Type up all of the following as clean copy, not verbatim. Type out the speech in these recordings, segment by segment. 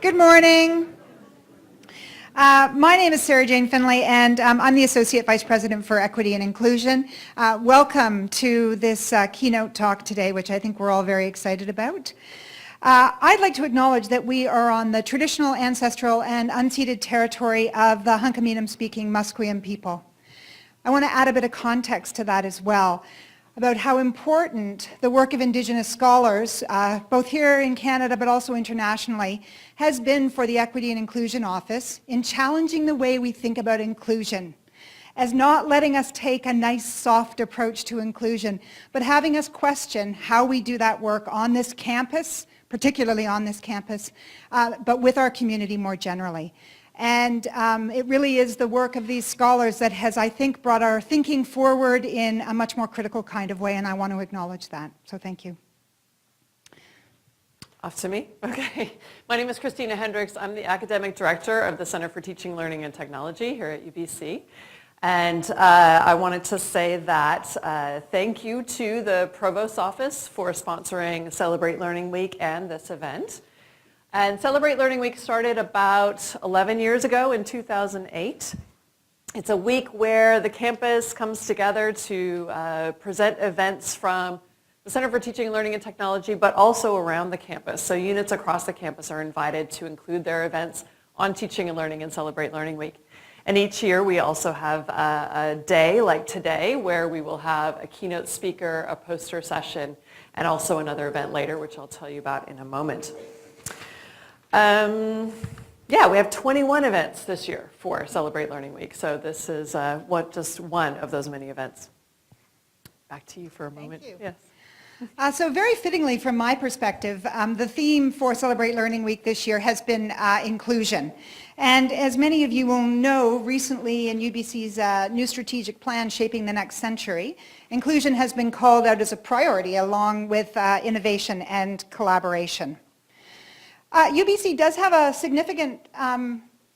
Good morning. My name is Sarah Jane Finlay, and I'm the Associate Vice President for Equity and Inclusion. Welcome to this keynote talk today, which I think we're all very excited about. I'd like to acknowledge that we are on the traditional, ancestral, and unceded territory of the Hunkaminam-speaking Musqueam people. I want to add a bit of context to that as well, about how important the work of Indigenous scholars, both here in Canada but also internationally, has been for the Equity and Inclusion Office in challenging the way we think about inclusion, as not letting us take a nice soft approach to inclusion, but having us question how we do that work on this campus, particularly on this campus, but with our community more generally. And it really is the work of these scholars that has, I think, brought our thinking forward in a much more critical kind of way, and I want to acknowledge that. So thank you. Off to me? Okay. My name is Christina Hendricks. I'm the Academic Director of the Center for Teaching, Learning, and Technology here at UBC. And I wanted to say that thank you to the Provost's Office for sponsoring Celebrate Learning Week and this event. And Celebrate Learning Week started about 11 years ago in 2008. It's a week where the campus comes together to present events from the Center for Teaching, Learning, and Technology, but also around the campus. So units across the campus are invited to include their events on Teaching and Learning and Celebrate Learning Week. And each year we also have a day like today where we will have a keynote speaker, a poster session, and also another event later, which I'll tell you about in a moment. Yeah, we have 21 events this year for Celebrate Learning Week. So this is just one of those many events. Back to you for a moment. Thank you. Yes. So very fittingly from my perspective, the theme for Celebrate Learning Week this year has been inclusion. And as many of you will know, recently in UBC's new strategic plan, Shaping the Next Century, inclusion has been called out as a priority along with innovation and collaboration. UBC does have a significant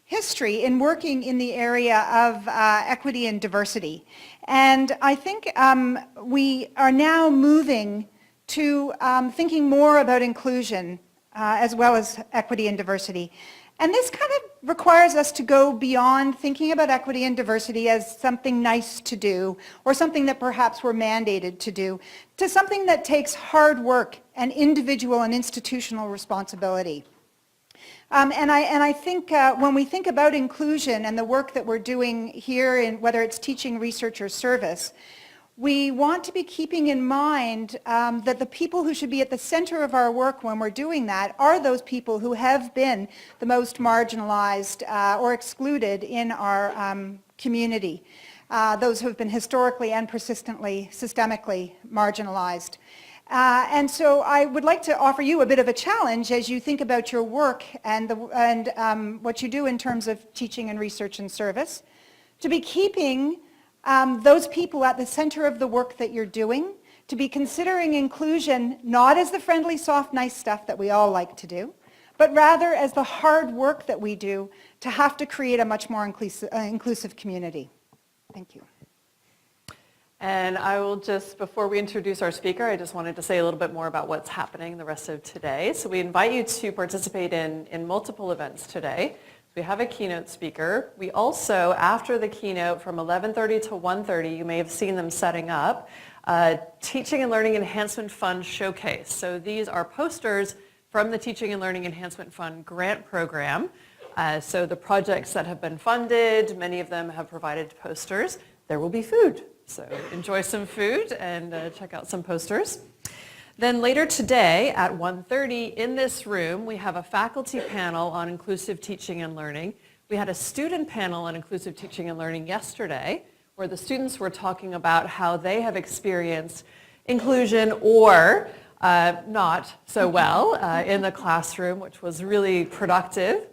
history in working in the area of equity and diversity. And I think we are now moving to thinking more about inclusion as well as equity and diversity. And this kind of requires us to go beyond thinking about equity and diversity as something nice to do or something that perhaps we're mandated to do, to something that takes hard work and individual and institutional responsibility. And I think when we think about inclusion and the work that we're doing here, in whether it's teaching, research, or service, we want to be keeping in mind that the people who should be at the center of our work when we're doing that are those people who have been the most marginalized or excluded in our community, those who have been historically and persistently, systemically marginalized. And so I would like to offer you a bit of a challenge as you think about your work and what you do in terms of teaching and research and service, to be keeping those people at the center of the work that you're doing, to be considering inclusion not as the friendly, soft, nice stuff that we all like to do, but rather as the hard work that we do to have to create a much more inclusive community. Thank you. And I will just, before we introduce our speaker, I just wanted to say a little bit more about what's happening the rest of today. So we invite you to participate in multiple events today. We have a keynote speaker. We also, after the keynote from 11:30 to 1:30, you may have seen them setting up, Teaching and Learning Enhancement Fund Showcase. So these are posters from the Teaching and Learning Enhancement Fund grant program. So the projects that have been funded, many of them have provided posters. There will be food. So enjoy some food and check out some posters. Then later today at 1:30 in this room, we have a faculty panel on inclusive teaching and learning. We had a student panel on inclusive teaching and learning yesterday, where the students were talking about how they have experienced inclusion or not so well in the classroom, which was really productive.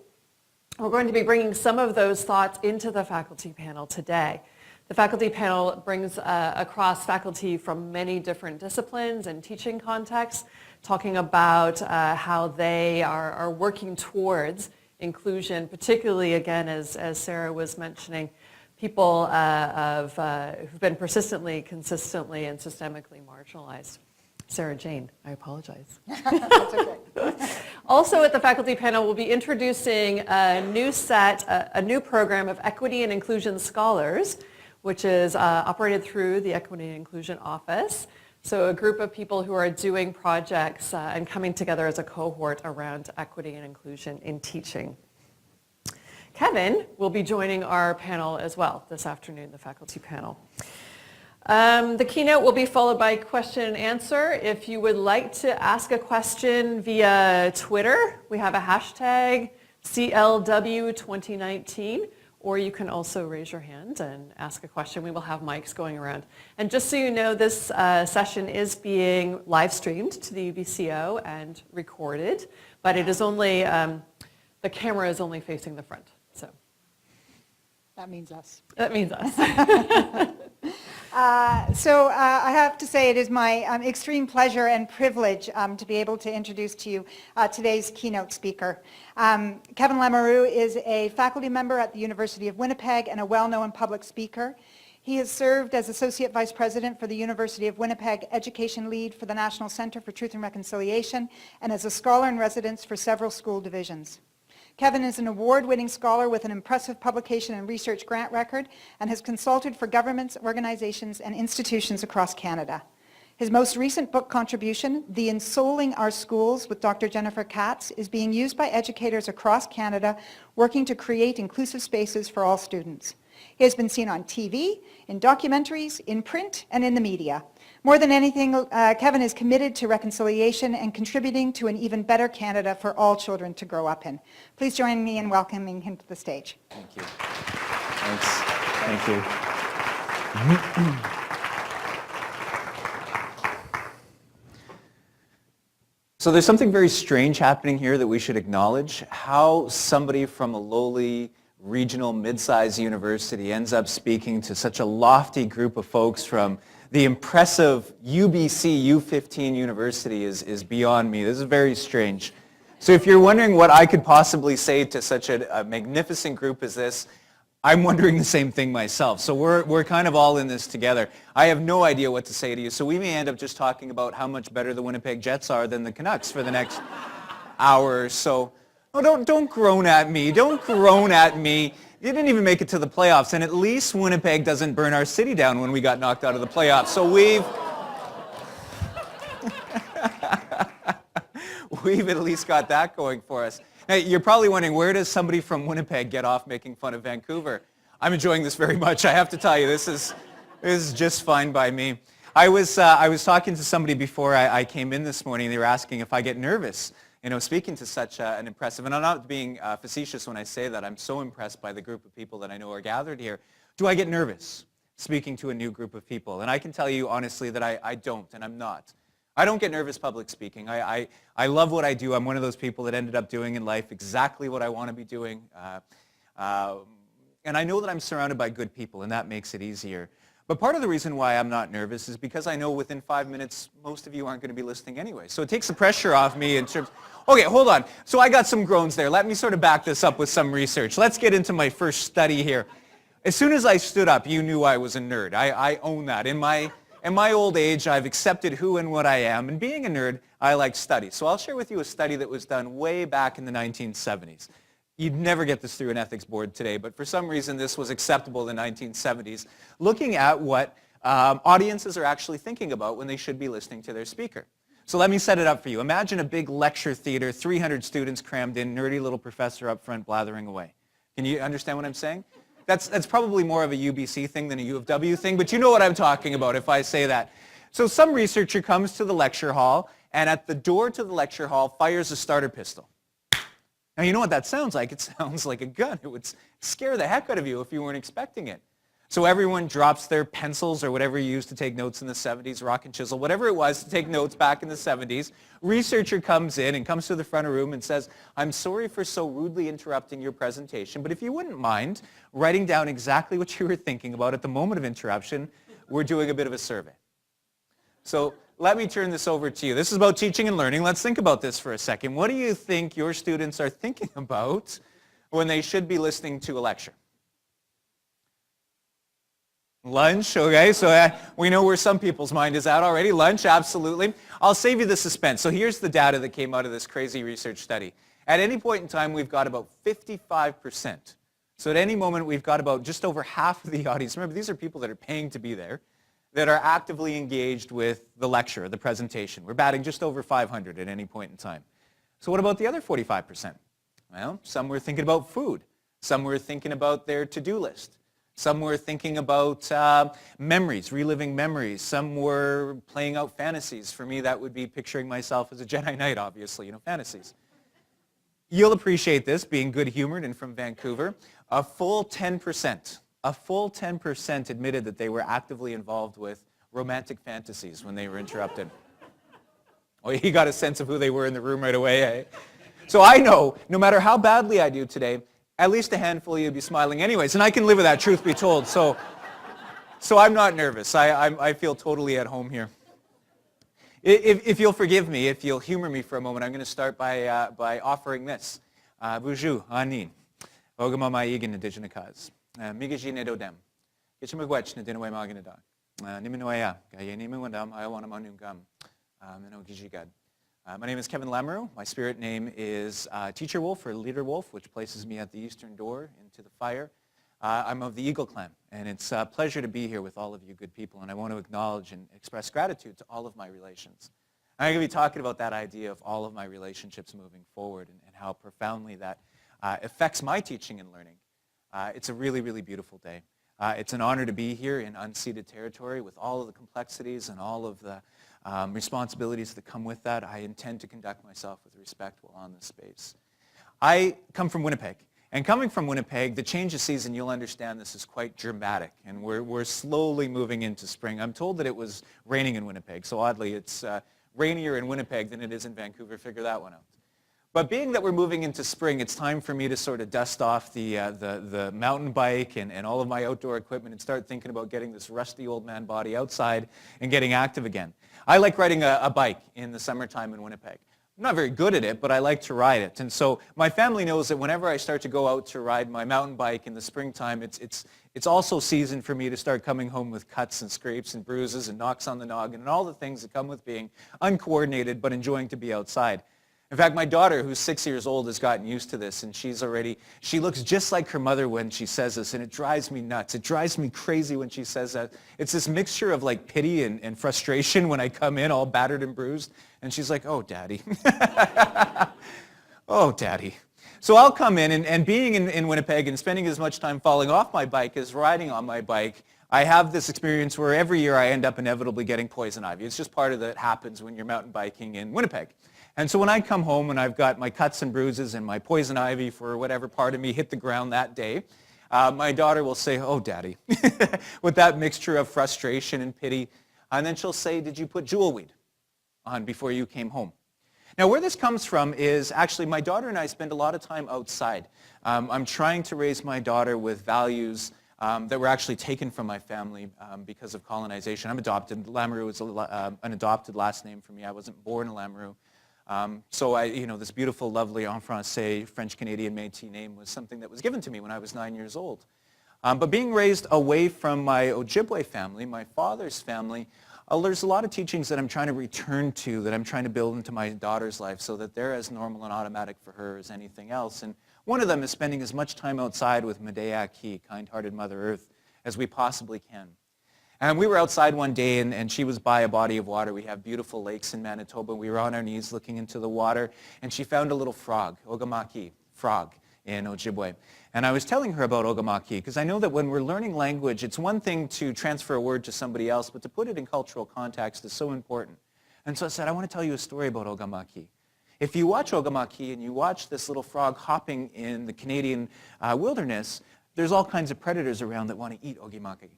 We're going to be bringing some of those thoughts into the faculty panel today. The faculty panel brings across faculty from many different disciplines and teaching contexts, talking about how they are working towards inclusion, particularly, again, as Sarah was mentioning, people who've been persistently, consistently, and systemically marginalized. Sarah Jane, I apologize. That's okay. Also at the faculty panel, we'll be introducing a new program of Equity and Inclusion Scholars, which is operated through the Equity and Inclusion Office. So a group of people who are doing projects and coming together as a cohort around equity and inclusion in teaching. Kevin will be joining our panel as well this afternoon, the faculty panel. The keynote will be followed by question and answer. If you would like to ask a question via Twitter, we have a hashtag CLW2019, or you can also raise your hand and ask a question. We will have mics going around. And just so you know, this session is being live streamed to the UBCO and recorded, but it is only, the camera is only facing the front. So That means us. that means us. I have to say it is my extreme pleasure and privilege to be able to introduce to you today's keynote speaker. Kevin Lamoureux is a faculty member at the University of Winnipeg and a well-known public speaker. He has served as Associate Vice President for the University of Winnipeg, Education Lead for the National Centre for Truth and Reconciliation, and as a scholar in residence for several school divisions. Kevin is an award-winning scholar with an impressive publication and research grant record and has consulted for governments, organizations, and institutions across Canada. His most recent book contribution, The Ensouling Our Schools with Dr. Jennifer Katz, is being used by educators across Canada working to create inclusive spaces for all students. He has been seen on TV, in documentaries, in print, and in the media. More than anything, Kevin is committed to reconciliation and contributing to an even better Canada for all children to grow up in. Please join me in welcoming him to the stage. Thank you. Thanks. Thank you. So there's something very strange happening here that we should acknowledge. How somebody from a lowly regional mid-sized university ends up speaking to such a lofty group of folks from the impressive UBC U15 University is beyond me. This is very strange. So if you're wondering what I could possibly say to such a magnificent group as this, I'm wondering the same thing myself. So we're kind of all in this together. I have no idea what to say to you, so we may end up just talking about how much better the Winnipeg Jets are than the Canucks for the next hour or so. Oh, don't groan at me. Don't groan at me. You didn't even make it to the playoffs, and at least Winnipeg doesn't burn our city down when we got knocked out of the playoffs. So we've at least got that going for us. Now, you're probably wondering, where does somebody from Winnipeg get off making fun of Vancouver? I'm enjoying this very much. I have to tell you, this is just fine by me. I was talking to somebody before I came in this morning. They were asking if I get nervous, speaking to such an impressive, and I'm not being facetious when I say that. I'm so impressed by the group of people that I know are gathered here. Do I get nervous speaking to a new group of people? And I can tell you honestly that I don't, and I'm not. I don't get nervous public speaking. I love what I do. I'm one of those people that ended up doing in life exactly what I want to be doing. And I know that I'm surrounded by good people, and that makes it easier. But part of the reason why I'm not nervous is because I know within 5 minutes, most of you aren't going to be listening anyway. So it takes the pressure off me in terms, okay, hold on. So I got some groans there. Let me sort of back this up with some research. Let's get into my first study here. As soon as I stood up, you knew I was a nerd. I own that. In my old age, I've accepted who and what I am. And being a nerd, I like studies. So I'll share with you a study that was done way back in the 1970s. You'd never get this through an ethics board today, but for some reason this was acceptable in the 1970s, looking at what audiences are actually thinking about when they should be listening to their speaker. So let me set it up for you. Imagine a big lecture theater, 300 students crammed in, nerdy little professor up front blathering away. Can you understand what I'm saying? That's probably more of a UBC thing than a U of W thing, but you know what I'm talking about if I say that. So some researcher comes to the lecture hall, and at the door to the lecture hall fires a starter pistol. Now, you know what that sounds like? It sounds like a gun. It would scare the heck out of you if you weren't expecting it. So everyone drops their pencils or whatever you used to take notes in the 70s, rock and chisel, whatever it was to take notes back in the 70s. Researcher comes in and comes to the front of the room and says, I'm sorry for so rudely interrupting your presentation, but if you wouldn't mind writing down exactly what you were thinking about at the moment of interruption, we're doing a bit of a survey. So let me turn this over to you. This is about teaching and learning. Let's think about this for a second. What do you think your students are thinking about when they should be listening to a lecture? Lunch, okay, so we know where some people's mind is at already. Lunch, absolutely. I'll save you the suspense. So here's the data that came out of this crazy research study. At any point in time, we've got about 55%. So at any moment, we've got about just over half of the audience. Remember, these are people that are paying to be there, that are actively engaged with the lecture, the presentation. We're batting just over 500 at any point in time. So what about the other 45%? Well, some were thinking about food. Some were thinking about their to-do list. Some were thinking about memories, reliving memories. Some were playing out fantasies. For me, that would be picturing myself as a Jedi Knight, obviously, fantasies. You'll appreciate this, being good-humored and from Vancouver. A full 10% admitted that they were actively involved with romantic fantasies when they were interrupted. Oh, you got a sense of who they were in the room right away, eh? So I know, no matter how badly I do today, at least a handful of you will be smiling anyways, and I can live with that, truth be told. So I'm not nervous. I feel totally at home here. If you'll forgive me, if you'll humor me for a moment, I'm going to start by offering this. Bonjour, Anin. Ogama maigan Digina Katz. Migaji nedodem. Gichimagwech nedinaway maganada. Niminoya. Gayenimawandam. I want a manungam. Minogijigad. My name is Kevin Lamoureux. My spirit name is Teacher Wolf or Leader Wolf, which places me at the eastern door into the fire. I'm of the Eagle Clan, and it's a pleasure to be here with all of you good people, and I want to acknowledge and express gratitude to all of my relations. I'm going to be talking about that idea of all of my relationships moving forward and how profoundly that affects my teaching and learning. It's a really, really beautiful day. It's an honor to be here in unceded territory with all of the complexities and all of the responsibilities that come with that. I intend to conduct myself with respect while on this space. I come from Winnipeg. And coming from Winnipeg, the change of season, you'll understand this is quite dramatic. And we're slowly moving into spring. I'm told that it was raining in Winnipeg. So oddly, it's rainier in Winnipeg than it is in Vancouver. Figure that one out. But being that we're moving into spring, it's time for me to sort of dust off the mountain bike and all of my outdoor equipment and start thinking about getting this rusty old man body outside and getting active again. I like riding a bike in the summertime in Winnipeg. I'm not very good at it, but I like to ride it. And so my family knows that whenever I start to go out to ride my mountain bike in the springtime, it's also season for me to start coming home with cuts and scrapes and bruises and knocks on the noggin and all the things that come with being uncoordinated but enjoying to be outside. In fact, my daughter, who's 6 years old, has gotten used to this, and she looks just like her mother when she says this, and it drives me nuts. It drives me crazy when she says that. It's this mixture of like pity and frustration when I come in all battered and bruised, and she's like, oh, Daddy. Oh, Daddy. So I'll come in, and being in Winnipeg and spending as much time falling off my bike as riding on my bike, I have this experience where every year I end up inevitably getting poison ivy. It's just part of that happens when you're mountain biking in Winnipeg. And so when I come home and I've got my cuts and bruises and my poison ivy for whatever part of me hit the ground that day, my daughter will say, oh, Daddy, with that mixture of frustration and pity. And then she'll say, did you put jewelweed on before you came home? Now, where this comes from is actually my daughter and I spend a lot of time outside. I'm trying to raise my daughter with values that were actually taken from my family because of colonization. I'm adopted. Lamoureux is an adopted last name for me. I wasn't born a Lamoureux. So this beautiful, lovely en français, French-Canadian Métis name was something that was given to me when I was 9 years old. But being raised away from my Ojibwe family, my father's family, there's a lot of teachings that I'm trying to return to, that I'm trying to build into my daughter's life so that they're as normal and automatic for her as anything else. And one of them is spending as much time outside with Medea Ki, kind-hearted Mother Earth, as we possibly can. And we were outside one day, and she was by a body of water. We have beautiful lakes in Manitoba. We were on our knees looking into the water, and she found a little frog, Ogamaki, frog, in Ojibwe. And I was telling her about Ogamaki, because I know that when we're learning language, it's one thing to transfer a word to somebody else, but to put it in cultural context is so important. And so I said, I want to tell you a story about Ogamaki. If you watch Ogamaki and you watch this little frog hopping in the Canadian wilderness, there's all kinds of predators around that want to eat Ogamaki.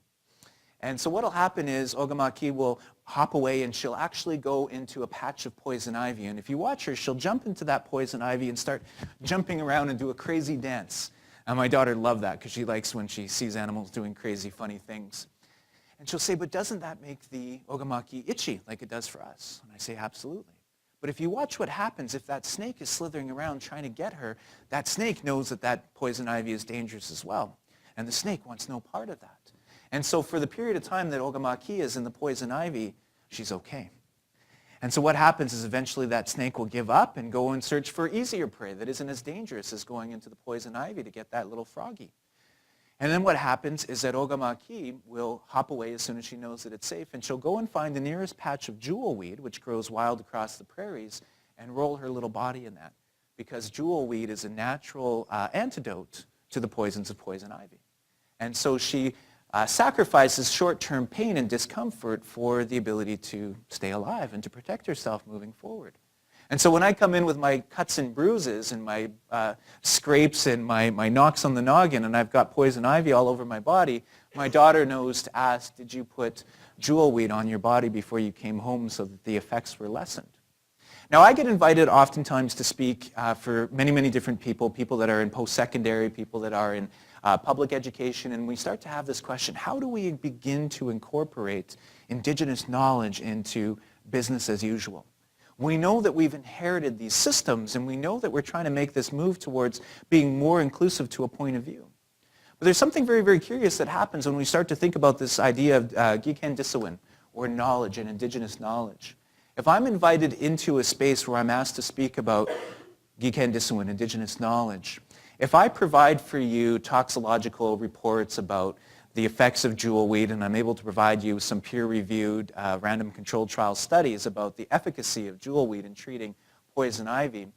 And so what will happen is Ogamaki will hop away and she'll actually go into a patch of poison ivy. And if you watch her, she'll jump into that poison ivy and start jumping around and do a crazy dance. And my daughter loved that because she likes when she sees animals doing crazy, funny things. And she'll say, but doesn't that make the Ogamaki itchy like it does for us? And I say, absolutely. But if you watch what happens, if that snake is slithering around trying to get her, that snake knows that that poison ivy is dangerous as well. And the snake wants no part of that. And so for the period of time that Ogamaki is in the poison ivy, she's okay. And so what happens is eventually that snake will give up and go and search for easier prey that isn't as dangerous as going into the poison ivy to get that little froggy. And then what happens is that Ogamaki will hop away as soon as she knows that it's safe, and she'll go and find the nearest patch of jewelweed, which grows wild across the prairies, and roll her little body in that, because jewelweed is a natural antidote to the poisons of poison ivy. And so she sacrifices short-term pain and discomfort for the ability to stay alive and to protect herself moving forward. And so when I come in with my cuts and bruises and my scrapes and my knocks on the noggin, and I've got poison ivy all over my body, my daughter knows to ask, did you put jewelweed on your body before you came home so that the effects were lessened? Now, I get invited oftentimes to speak for many, many different people that are in post-secondary, people that are in public education, and we start to have this question, how do we begin to incorporate Indigenous knowledge into business as usual? We know that we've inherited these systems, and we know that we're trying to make this move towards being more inclusive to a point of view. But there's something very, very curious that happens when we start to think about this idea of Gikan Disawin, or knowledge and Indigenous knowledge. If I'm invited into a space where I'm asked to speak about Gikan Disawin, Indigenous knowledge, if I provide for you toxicological reports about the effects of jewelweed, and I'm able to provide you some peer-reviewed random controlled trial studies about the efficacy of jewelweed in treating poison ivy,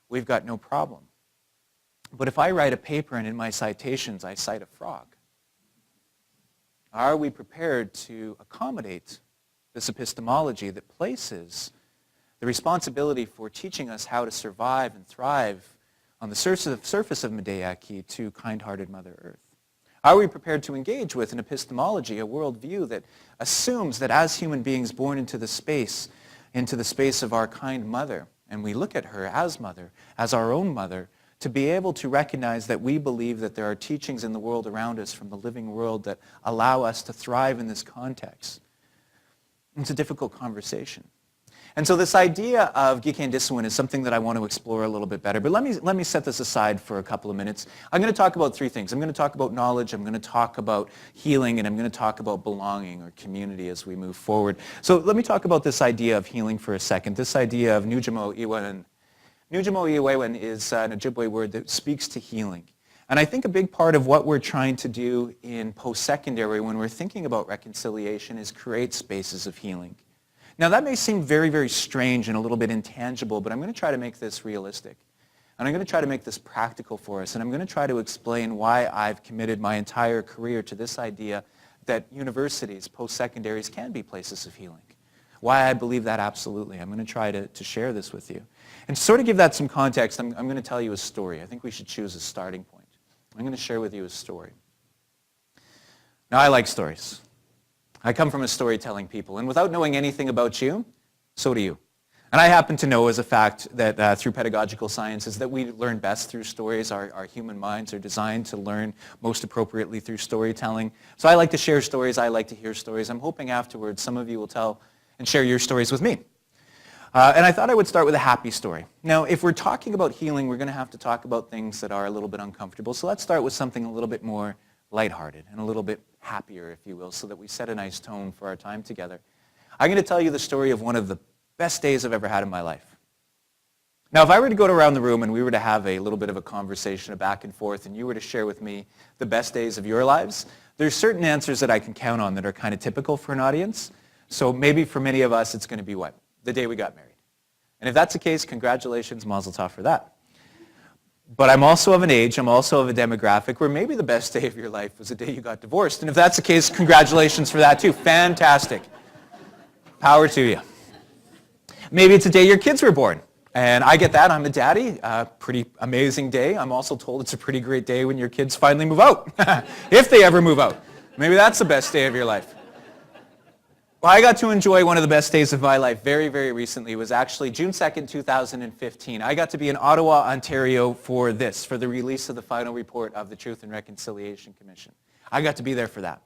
we've got no problem. But if I write a paper and in my citations I cite a frog, are we prepared to accommodate this epistemology that places the responsibility for teaching us how to survive and thrive on the surface of Medeaki to kind-hearted Mother Earth? Are we prepared to engage with an epistemology, a worldview that assumes that as human beings born into the space of our kind mother, and we look at her as mother, as our own mother, to be able to recognize that we believe that there are teachings in the world around us from the living world that allow us to thrive in this context? It's a difficult conversation. And so this idea of Gikan Disawin is something that I want to explore a little bit better. But let me set this aside for a couple of minutes. I'm going to talk about three things. I'm going to talk about knowledge, I'm going to talk about healing, and I'm going to talk about belonging or community as we move forward. So let me talk about this idea of healing for a second, this idea of Nujamo Iwewen. Nujamo Iwewen is an Ojibwe word that speaks to healing. And I think a big part of what we're trying to do in post-secondary when we're thinking about reconciliation is create spaces of healing. Now that may seem very, very strange and a little bit intangible, but I'm going to try to make this realistic. And I'm going to try to make this practical for us. And I'm going to try to explain why I've committed my entire career to this idea that universities, post-secondaries, can be places of healing. Why I believe that absolutely. I'm going to try to share this with you. And to sort of give that some context, I'm going to tell you a story. I think we should choose a starting point. I'm going to share with you a story. Now I like stories. I come from a storytelling people, and without knowing anything about you, so do you. And I happen to know as a fact that through pedagogical sciences that we learn best through stories. Our human minds are designed to learn most appropriately through storytelling. So I like to share stories. I like to hear stories. I'm hoping afterwards some of you will tell and share your stories with me. And I thought I would start with a happy story. Now, if we're talking about healing, we're going to have to talk about things that are a little bit uncomfortable. So let's start with something a little bit more lighthearted and a little bit happier, if you will, so that we set a nice tone for our time together. I'm going to tell you the story of one of the best days I've ever had in my life. Now, if I were to go around the room and we were to have a little bit of a conversation, a back and forth, and you were to share with me the best days of your lives, there's certain answers that I can count on that are kind of typical for an audience. So maybe for many of us, it's going to be what? The day we got married. And if that's the case, congratulations, mazel tov for that. But I'm also of an age, I'm also of a demographic where maybe the best day of your life was the day you got divorced. And if that's the case, congratulations for that too. Fantastic. Power to you. Maybe it's a day your kids were born. And I get that. I'm a daddy. Pretty amazing day. I'm also told it's a pretty great day when your kids finally move out. If they ever move out. Maybe that's the best day of your life. Well, I got to enjoy one of the best days of my life very, very recently. It was actually June 2nd, 2015. I got to be in Ottawa, Ontario for the release of the final report of the Truth and Reconciliation Commission. I got to be there for that.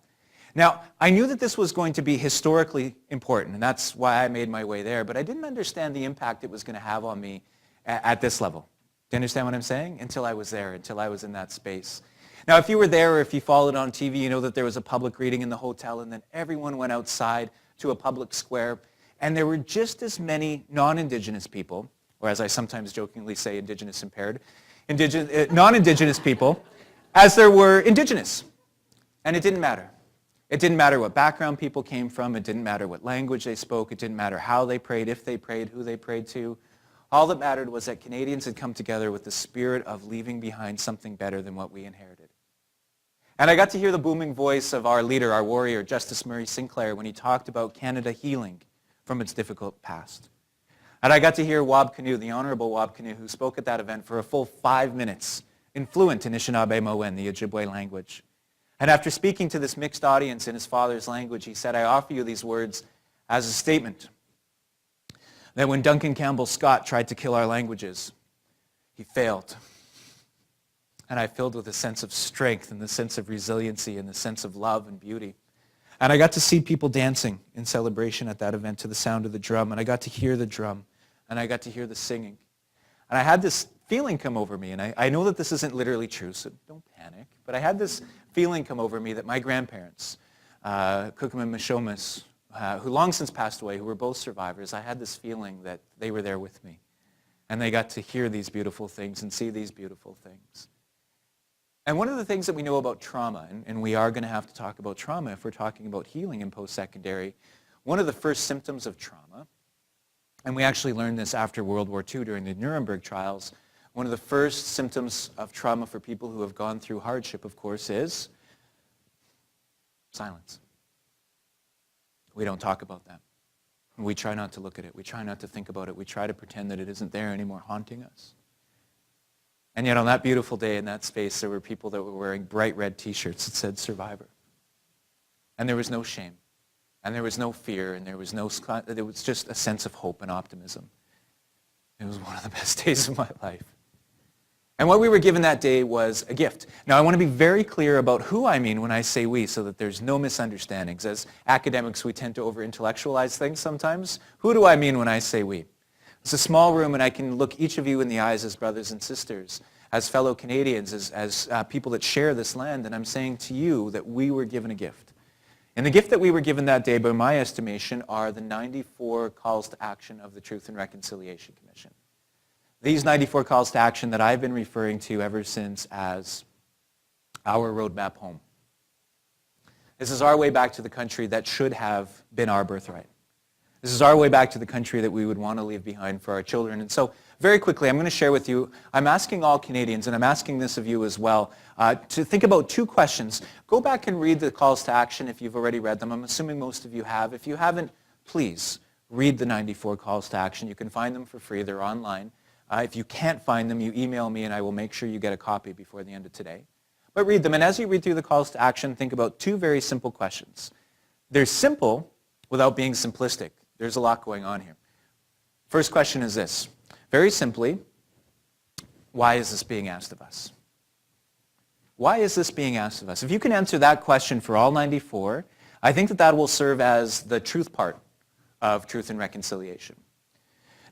Now, I knew that this was going to be historically important, and that's why I made my way there, but I didn't understand the impact it was going to have on me at this level. Do you understand what I'm saying? Until I was there, until I was in that space. Now, if you were there or if you followed on TV, you know that there was a public reading in the hotel, and then everyone went outside to a public square, and there were just as many non-Indigenous people, or as I sometimes jokingly say, Indigenous impaired, non-Indigenous people, as there were Indigenous. And it didn't matter. It didn't matter what background people came from. It didn't matter what language they spoke. It didn't matter how they prayed, if they prayed, who they prayed to. All that mattered was that Canadians had come together with the spirit of leaving behind something better than what we inherited. And I got to hear the booming voice of our leader, our warrior, Justice Murray Sinclair, when he talked about Canada healing from its difficult past. And I got to hear Wab Kinew, the Honorable Wab Kinew, who spoke at that event for a full 5 minutes in fluent Anishinaabe-Mowen, the Ojibwe language. And after speaking to this mixed audience in his father's language, he said, I offer you these words as a statement that when Duncan Campbell Scott tried to kill our languages, he failed. And I filled with a sense of strength and the sense of resiliency and the sense of love and beauty. And I got to see people dancing in celebration at that event to the sound of the drum. And I got to hear the drum. And I got to hear the singing. And I had this feeling come over me. And I know that this isn't literally true, so don't panic. But I had this feeling come over me that my grandparents, Kukum and Mishomis, who long since passed away, who were both survivors, I had this feeling that they were there with me. And they got to hear these beautiful things and see these beautiful things. And one of the things that we know about trauma, and we are going to have to talk about trauma if we're talking about healing in post-secondary, one of the first symptoms of trauma, and we actually learned this after World War II during the Nuremberg trials, one of the first symptoms of trauma for people who have gone through hardship, of course, is silence. We don't talk about that. We try not to look at it. We try not to think about it. We try to pretend that it isn't there anymore haunting us. And yet on that beautiful day in that space, there were people that were wearing bright red t-shirts that said survivor. And there was no shame. And there was no fear. And there was just a sense of hope and optimism. It was one of the best days of my life. And what we were given that day was a gift. Now, I want to be very clear about who I mean when I say we so that there's no misunderstandings. As academics, we tend to over-intellectualize things sometimes. Who do I mean when I say we? It's a small room, and I can look each of you in the eyes as brothers and sisters, as fellow Canadians, as people that share this land, and I'm saying to you that we were given a gift. And the gift that we were given that day, by my estimation, are the 94 calls to action of the Truth and Reconciliation Commission. These 94 calls to action that I've been referring to ever since as our roadmap home. This is our way back to the country that should have been our birthright. This is our way back to the country that we would want to leave behind for our children. And so very quickly, I'm going to share with you, I'm asking all Canadians, and I'm asking this of you as well, to think about two questions. Go back and read the calls to action if you've already read them. I'm assuming most of you have. If you haven't, please read the 94 calls to action. You can find them for free. They're online. If you can't find them, you email me and I will make sure you get a copy before the end of today. But read them. And as you read through the calls to action, think about two very simple questions. They're simple without being simplistic. There's a lot going on here. First question is this. Very simply, why is this being asked of us? Why is this being asked of us? If you can answer that question for all 94, I think that will serve as the truth part of Truth and Reconciliation.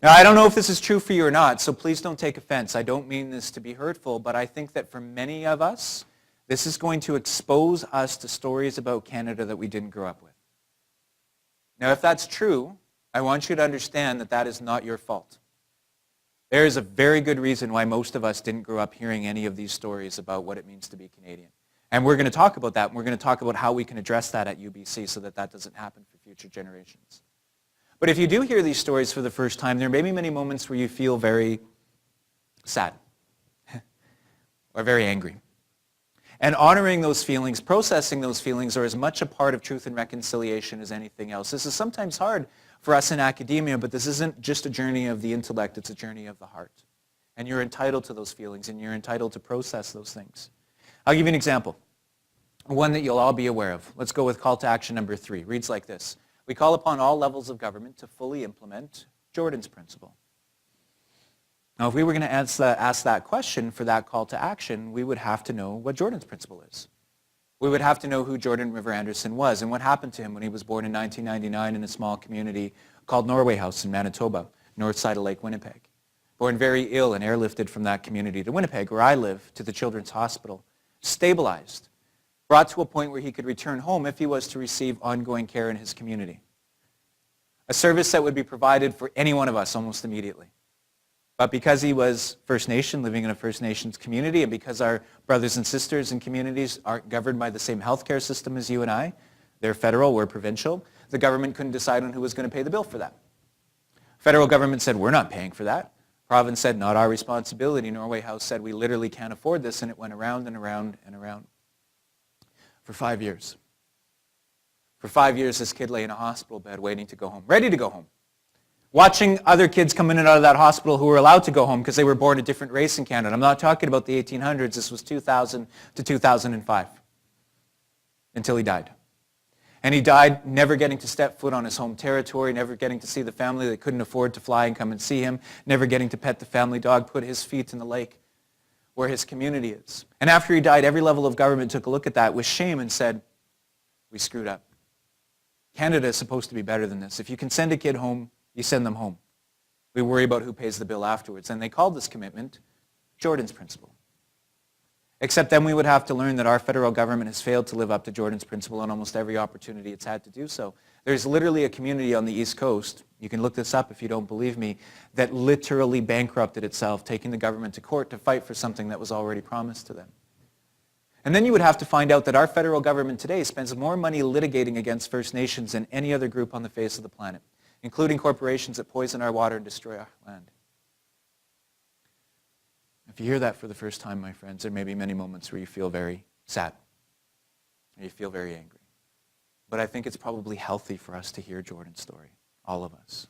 Now, I don't know if this is true for you or not, so please don't take offense. I don't mean this to be hurtful, but I think that for many of us, this is going to expose us to stories about Canada that we didn't grow up with. Now, if that's true, I want you to understand that that is not your fault. There is a very good reason why most of us didn't grow up hearing any of these stories about what it means to be Canadian. And we're going to talk about that, and we're going to talk about how we can address that at UBC so that that doesn't happen for future generations. But if you do hear these stories for the first time, there may be many moments where you feel very sad or very angry. And honoring those feelings, processing those feelings are as much a part of Truth and Reconciliation as anything else. This is sometimes hard for us in academia, but this isn't just a journey of the intellect, it's a journey of the heart. And you're entitled to those feelings, and you're entitled to process those things. I'll give you an example, one that you'll all be aware of. Let's go with call to action number 3. It reads like this. We call upon all levels of government to fully implement Jordan's principle. Now, if we were going to ask that question for that call to action, we would have to know what Jordan's principle is. We would have to know who Jordan River Anderson was and what happened to him when he was born in 1999 in a small community called Norway House in Manitoba, north side of Lake Winnipeg. Born very ill and airlifted from that community to Winnipeg, where I live, to the Children's Hospital, stabilized, brought to a point where he could return home if he was to receive ongoing care in his community. A service that would be provided for any one of us almost immediately. But because he was First Nation, living in a First Nations community, and because our brothers and sisters in communities aren't governed by the same healthcare system as you and I, they're federal, we're provincial, the government couldn't decide on who was going to pay the bill for that. Federal government said, we're not paying for that. Province said, not our responsibility. Norway House said, we literally can't afford this, and it went around and around and around. For 5 years. For 5 years, this kid lay in a hospital bed waiting to go home, ready to go home. Watching other kids come in and out of that hospital who were allowed to go home because they were born a different race in Canada. I'm not talking about the 1800s. This was 2000 to 2005 until he died. And he died never getting to step foot on his home territory, never getting to see the family that couldn't afford to fly and come and see him, never getting to pet the family dog, put his feet in the lake where his community is. And after he died, every level of government took a look at that with shame and said, we screwed up. Canada is supposed to be better than this. If you can send a kid home, you send them home. We worry about who pays the bill afterwards. And they called this commitment Jordan's Principle. Except then we would have to learn that our federal government has failed to live up to Jordan's Principle on almost every opportunity it's had to do so. There's literally a community on the East Coast, you can look this up if you don't believe me, that literally bankrupted itself, taking the government to court to fight for something that was already promised to them. And then you would have to find out that our federal government today spends more money litigating against First Nations than any other group on the face of the planet, including corporations that poison our water and destroy our land. If you hear that for the first time, my friends, there may be many moments where you feel very sad, or you feel very angry. But I think it's probably healthy for us to hear Jordan's story, all of us.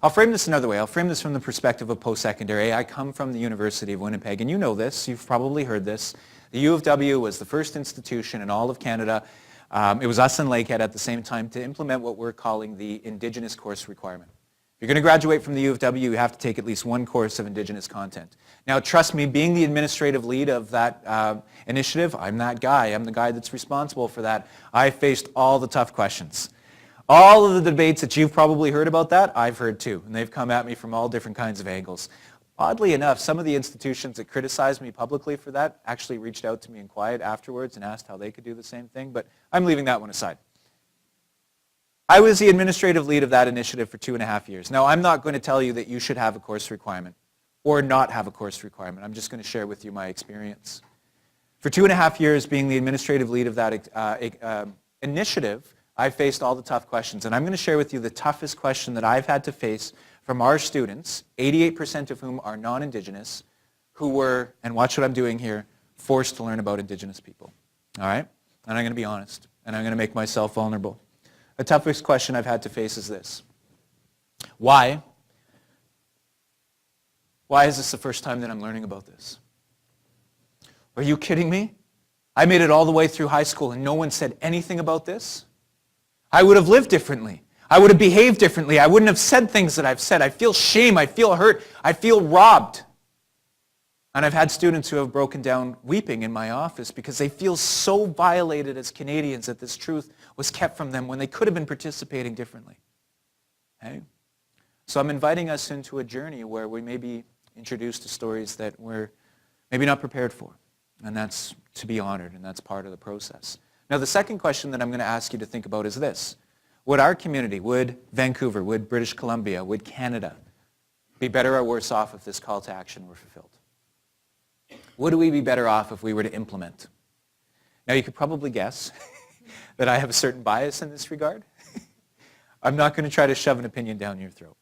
I'll frame this another way. I'll frame this from the perspective of post-secondary. I come from the University of Winnipeg, and you know this. You've probably heard this. The U of W was the first institution in all of Canada. It was us and Lakehead at the same time to implement what we're calling the Indigenous course requirement. If you're going to graduate from the U of W, you have to take at least one course of Indigenous content. Now, trust me, being the administrative lead of that initiative, I'm that guy. I'm the guy that's responsible for that. I faced all the tough questions. All of the debates that you've probably heard about that, I've heard too, and they've come at me from all different kinds of angles. Oddly enough, some of the institutions that criticized me publicly for that actually reached out to me in quiet afterwards and asked how they could do the same thing, but I'm leaving that one aside. I was the administrative lead of that initiative for 2.5 years. Now, I'm not going to tell you that you should have a course requirement or not have a course requirement. I'm just going to share with you my experience. For 2.5 years being the administrative lead of that initiative, I faced all the tough questions, and I'm going to share with you the toughest question that I've had to face from our students, 88% of whom are non-Indigenous, who were, and watch what I'm doing here, forced to learn about Indigenous people. All right? And I'm going to be honest, and I'm going to make myself vulnerable. The toughest question I've had to face is this. Why? Why is this the first time that I'm learning about this? Are you kidding me? I made it all the way through high school and no one said anything about this? I would have lived differently. I would have behaved differently. I wouldn't have said things that I've said. I feel shame. I feel hurt. I feel robbed. And I've had students who have broken down weeping in my office because they feel so violated as Canadians that this truth was kept from them when they could have been participating differently. Okay? So I'm inviting us into a journey where we may be introduced to stories that we're maybe not prepared for. And that's to be honored, and that's part of the process. Now, the second question that I'm going to ask you to think about is this. Would our community, would Vancouver, would British Columbia, would Canada be better or worse off if this call to action were fulfilled? Would we be better off if we were to implement? Now, you could probably guess that I have a certain bias in this regard. I'm not going to try to shove an opinion down your throat.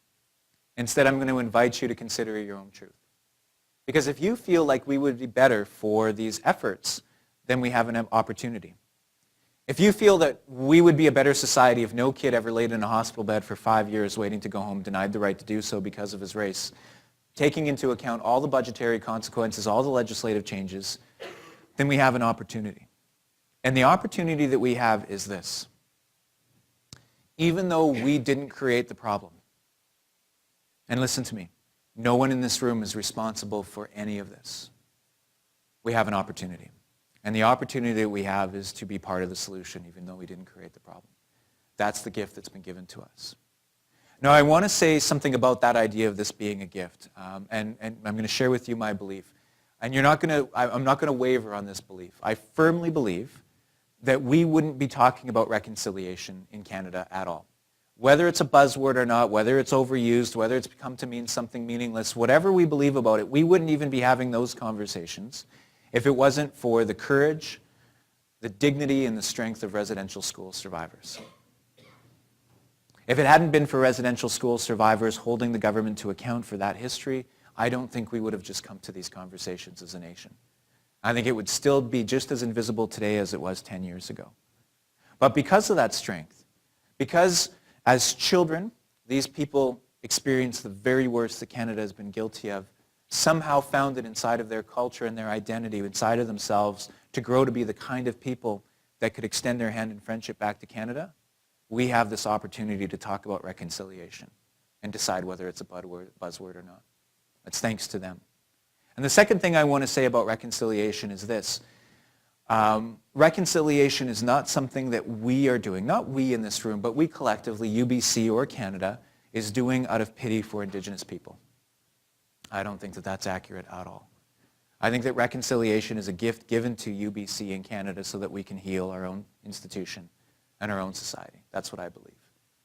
Instead, I'm going to invite you to consider your own truth. Because if you feel like we would be better for these efforts, then we have an opportunity. If you feel that we would be a better society if no kid ever laid in a hospital bed for 5 years waiting to go home, denied the right to do so because of his race, taking into account all the budgetary consequences, all the legislative changes, then we have an opportunity. And the opportunity that we have is this. Even though we didn't create the problem, and listen to me, no one in this room is responsible for any of this. We have an opportunity. And the opportunity that we have is to be part of the solution, even though we didn't create the problem. That's the gift that's been given to us. Now, I want to say something about that idea of this being a gift, and I'm going to share with you my belief. and I'm not going to waver on this belief. I firmly believe that we wouldn't be talking about reconciliation in Canada at all. Whether it's a buzzword or not, whether it's overused, whether it's become to mean something meaningless, whatever we believe about it, we wouldn't even be having those conversations if it wasn't for the courage, the dignity, and the strength of residential school survivors. If it hadn't been for residential school survivors holding the government to account for that history, I don't think we would have just come to these conversations as a nation. I think it would still be just as invisible today as it was 10 years ago. But because of that strength, because as children, these people experienced the very worst that Canada has been guilty of, somehow found it inside of their culture and their identity, inside of themselves, to grow to be the kind of people that could extend their hand in friendship back to Canada, we have this opportunity to talk about reconciliation and decide whether it's a buzzword or not. It's thanks to them. And the second thing I want to say about reconciliation is this. Reconciliation is not something that we are doing, not we in this room, but we collectively, UBC or Canada, is doing out of pity for Indigenous people. I don't think that that's accurate at all. I think that reconciliation is a gift given to UBC in Canada so that we can heal our own institution and our own society. That's what I believe.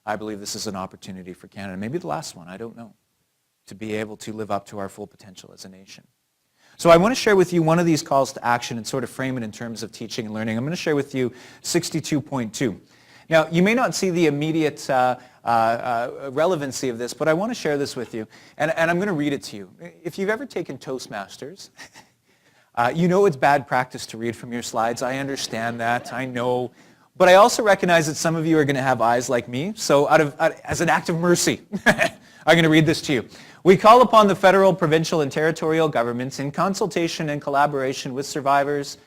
I believe this is an opportunity for Canada, maybe the last one, I don't know, to be able to live up to our full potential as a nation. So I want to share with you one of these calls to action and sort of frame it in terms of teaching and learning. I'm going to share with you 62.2. Now, you may not see the immediate relevancy of this, but I want to share this with you, and I'm going to read it to you. If you've ever taken Toastmasters, you know it's bad practice to read from your slides. I understand that. I know. But I also recognize that some of you are going to have eyes like me, so as an act of mercy, I'm going to read this to you. We call upon the federal, provincial, and territorial governments in consultation and collaboration with survivors,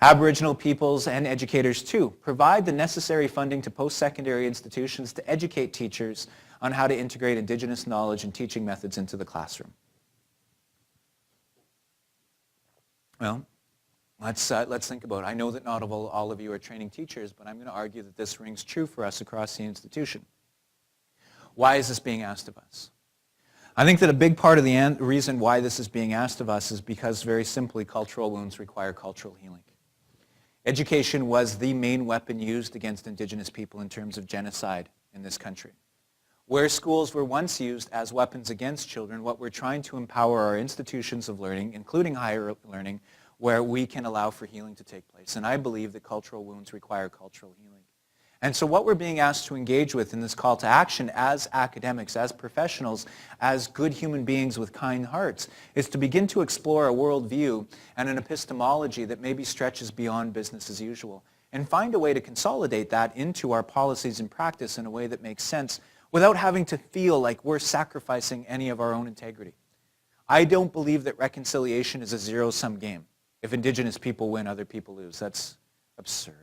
Aboriginal peoples, and educators to provide the necessary funding to post-secondary institutions to educate teachers on how to integrate Indigenous knowledge and teaching methods into the classroom. Well, let's think about it. I know that not all of you are training teachers, but I'm going to argue that this rings true for us across the institution. Why is this being asked of us? I think that a big part of the reason why this is being asked of us is because, very simply, cultural wounds require cultural healing. Education was the main weapon used against Indigenous people in terms of genocide in this country. Where schools were once used as weapons against children, what we're trying to empower our institutions of learning, including higher learning, where we can allow for healing to take place. And I believe that cultural wounds require cultural healing. And so what we're being asked to engage with in this call to action as academics, as professionals, as good human beings with kind hearts, is to begin to explore a worldview and an epistemology that maybe stretches beyond business as usual, and find a way to consolidate that into our policies and practice in a way that makes sense without having to feel like we're sacrificing any of our own integrity. I don't believe that reconciliation is a zero-sum game. If Indigenous people win, other people lose. That's absurd.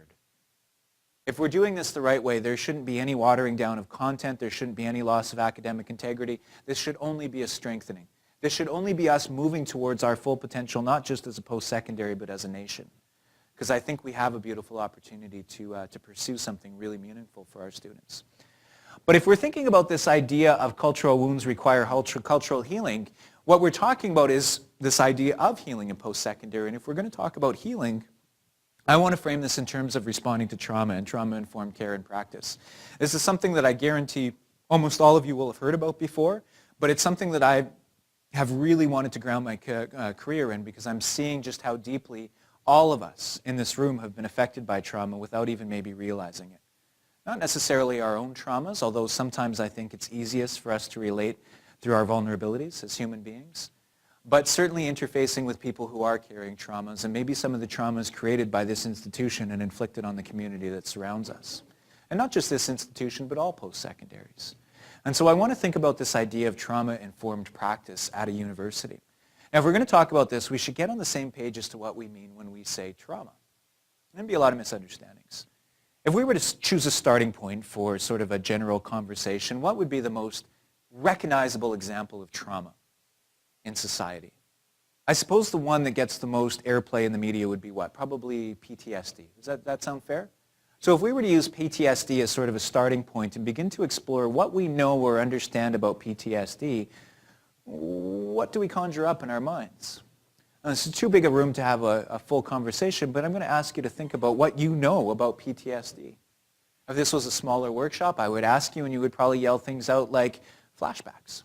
If we're doing this the right way, there shouldn't be any watering down of content. There shouldn't be any loss of academic integrity. This should only be a strengthening. This should only be us moving towards our full potential, not just as a post-secondary, but as a nation. Because I think we have a beautiful opportunity to pursue something really meaningful for our students. But if we're thinking about this idea of cultural wounds require cultural healing, what we're talking about is this idea of healing in post-secondary. And if we're going to talk about healing, I want to frame this in terms of responding to trauma and trauma-informed care and practice. This is something that I guarantee almost all of you will have heard about before, but it's something that I have really wanted to ground my career in because I'm seeing just how deeply all of us in this room have been affected by trauma without even maybe realizing it. Not necessarily our own traumas, although sometimes I think it's easiest for us to relate through our vulnerabilities as human beings, but certainly interfacing with people who are carrying traumas and maybe some of the traumas created by this institution and inflicted on the community that surrounds us. And not just this institution, but all post-secondaries. And so I want to think about this idea of trauma-informed practice at a university. Now, if we're going to talk about this, we should get on the same page as to what we mean when we say trauma. There'd be a lot of misunderstandings. If we were to choose a starting point for sort of a general conversation, what would be the most recognizable example of trauma in society? I suppose the one that gets the most airplay in the media would be what? Probably PTSD. Does that sound fair? So if we were to use PTSD as sort of a starting point and begin to explore what we know or understand about PTSD, what do we conjure up in our minds? This is too big a room to have a full conversation, but I'm going to ask you to think about what you know about PTSD. If this was a smaller workshop, I would ask you, and you would probably yell things out like flashbacks.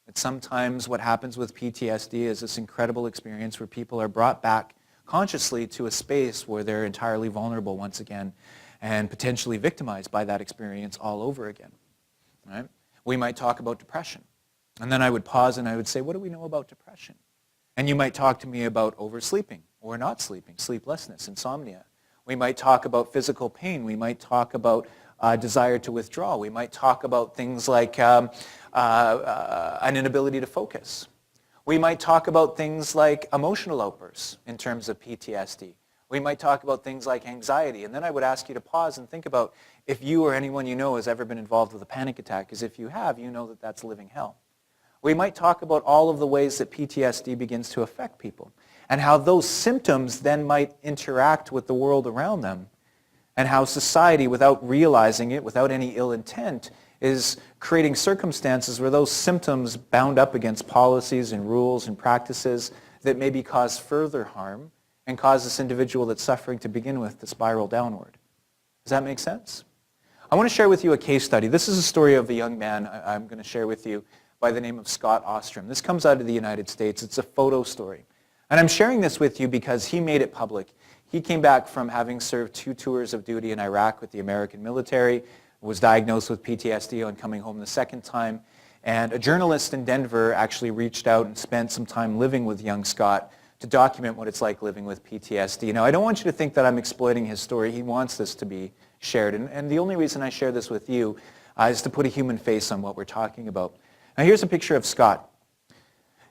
That sometimes what happens with PTSD is this incredible experience where people are brought back consciously to a space where they're entirely vulnerable once again and potentially victimized by that experience all over again. Right? We might talk about depression. And then I would pause and I would say, what do we know about depression? And you might talk to me about oversleeping or not sleeping, sleeplessness, insomnia. We might talk about physical pain. We might talk about desire to withdraw. We might talk about things like an inability to focus. We might talk about things like emotional outbursts in terms of PTSD. We might talk about things like anxiety. And then I would ask you to pause and think about if you or anyone you know has ever been involved with a panic attack, because if you have, you know that that's living hell. We might talk about all of the ways that PTSD begins to affect people and how those symptoms then might interact with the world around them, and how society, without realizing it, without any ill intent, is creating circumstances where those symptoms bound up against policies and rules and practices that maybe cause further harm and cause this individual that's suffering to begin with to spiral downward. Does that make sense? I want to share with you a case study. This is a story of a young man I'm going to share with you by the name of Scott Ostrom. This comes out of the United States. It's a photo story. And I'm sharing this with you because he made it public. He came back from having served 2 tours of duty in Iraq with the American military, was diagnosed with PTSD on coming home the second time, and a journalist in Denver actually reached out and spent some time living with young Scott to document what it's like living with PTSD. Now, I don't want you to think that I'm exploiting his story. He wants this to be shared, and the only reason I share this with you is to put a human face on what we're talking about. Now, here's a picture of Scott.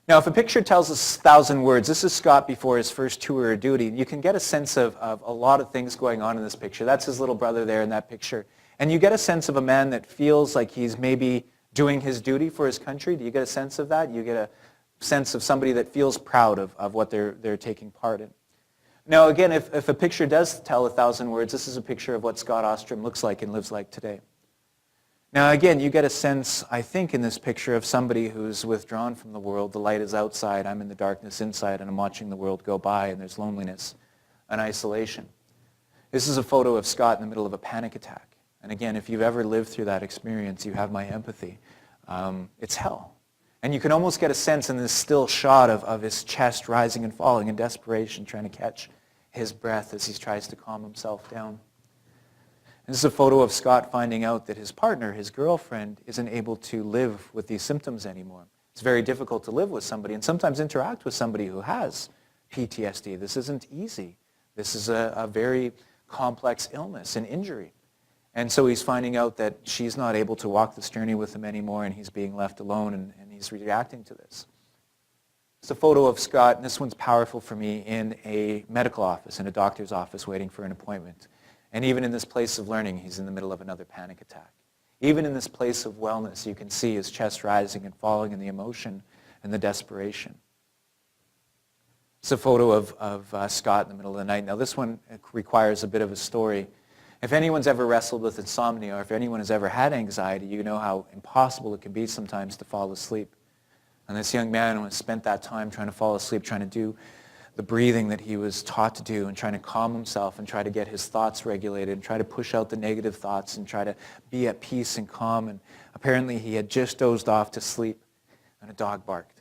Now, if a picture tells us 1,000 words, this is Scott before his first tour of duty. You can get a sense of a lot of things going on in this picture. That's his little brother there in that picture. And you get a sense of a man that feels like he's maybe doing his duty for his country. Do you get a sense of that? You get a sense of somebody that feels proud of what they're taking part in. Now, again, if a picture does tell 1,000 words, this is a picture of what Scott Ostrom looks like and lives like today. Now, again, you get a sense, I think, in this picture of somebody who's withdrawn from the world. The light is outside, I'm in the darkness inside, and I'm watching the world go by, and there's loneliness and isolation. This is a photo of Scott in the middle of a panic attack. And again, if you've ever lived through that experience, you have my empathy. It's hell. And you can almost get a sense in this still shot of his chest rising and falling in desperation, trying to catch his breath as he tries to calm himself down. This is a photo of Scott finding out that his partner, his girlfriend, isn't able to live with these symptoms anymore. It's very difficult to live with somebody and sometimes interact with somebody who has PTSD. This isn't easy. This is a very complex illness and injury. And so he's finding out that she's not able to walk this journey with him anymore, and he's being left alone, and he's reacting to this. It's a photo of Scott, and this one's powerful for me, in a medical office, in a doctor's office, waiting for an appointment. And even in this place of learning, he's in the middle of another panic attack. Even in this place of wellness, you can see his chest rising and falling in the emotion and the desperation. It's a photo of Scott in the middle of the night. Now, this one requires a bit of a story. If anyone's ever wrestled with insomnia, or if anyone has ever had anxiety, you know how impossible it can be sometimes to fall asleep. And this young man has spent that time trying to fall asleep, trying to do the breathing that he was taught to do, and trying to calm himself and try to get his thoughts regulated and try to push out the negative thoughts and try to be at peace and calm. And apparently he had just dozed off to sleep, and a dog barked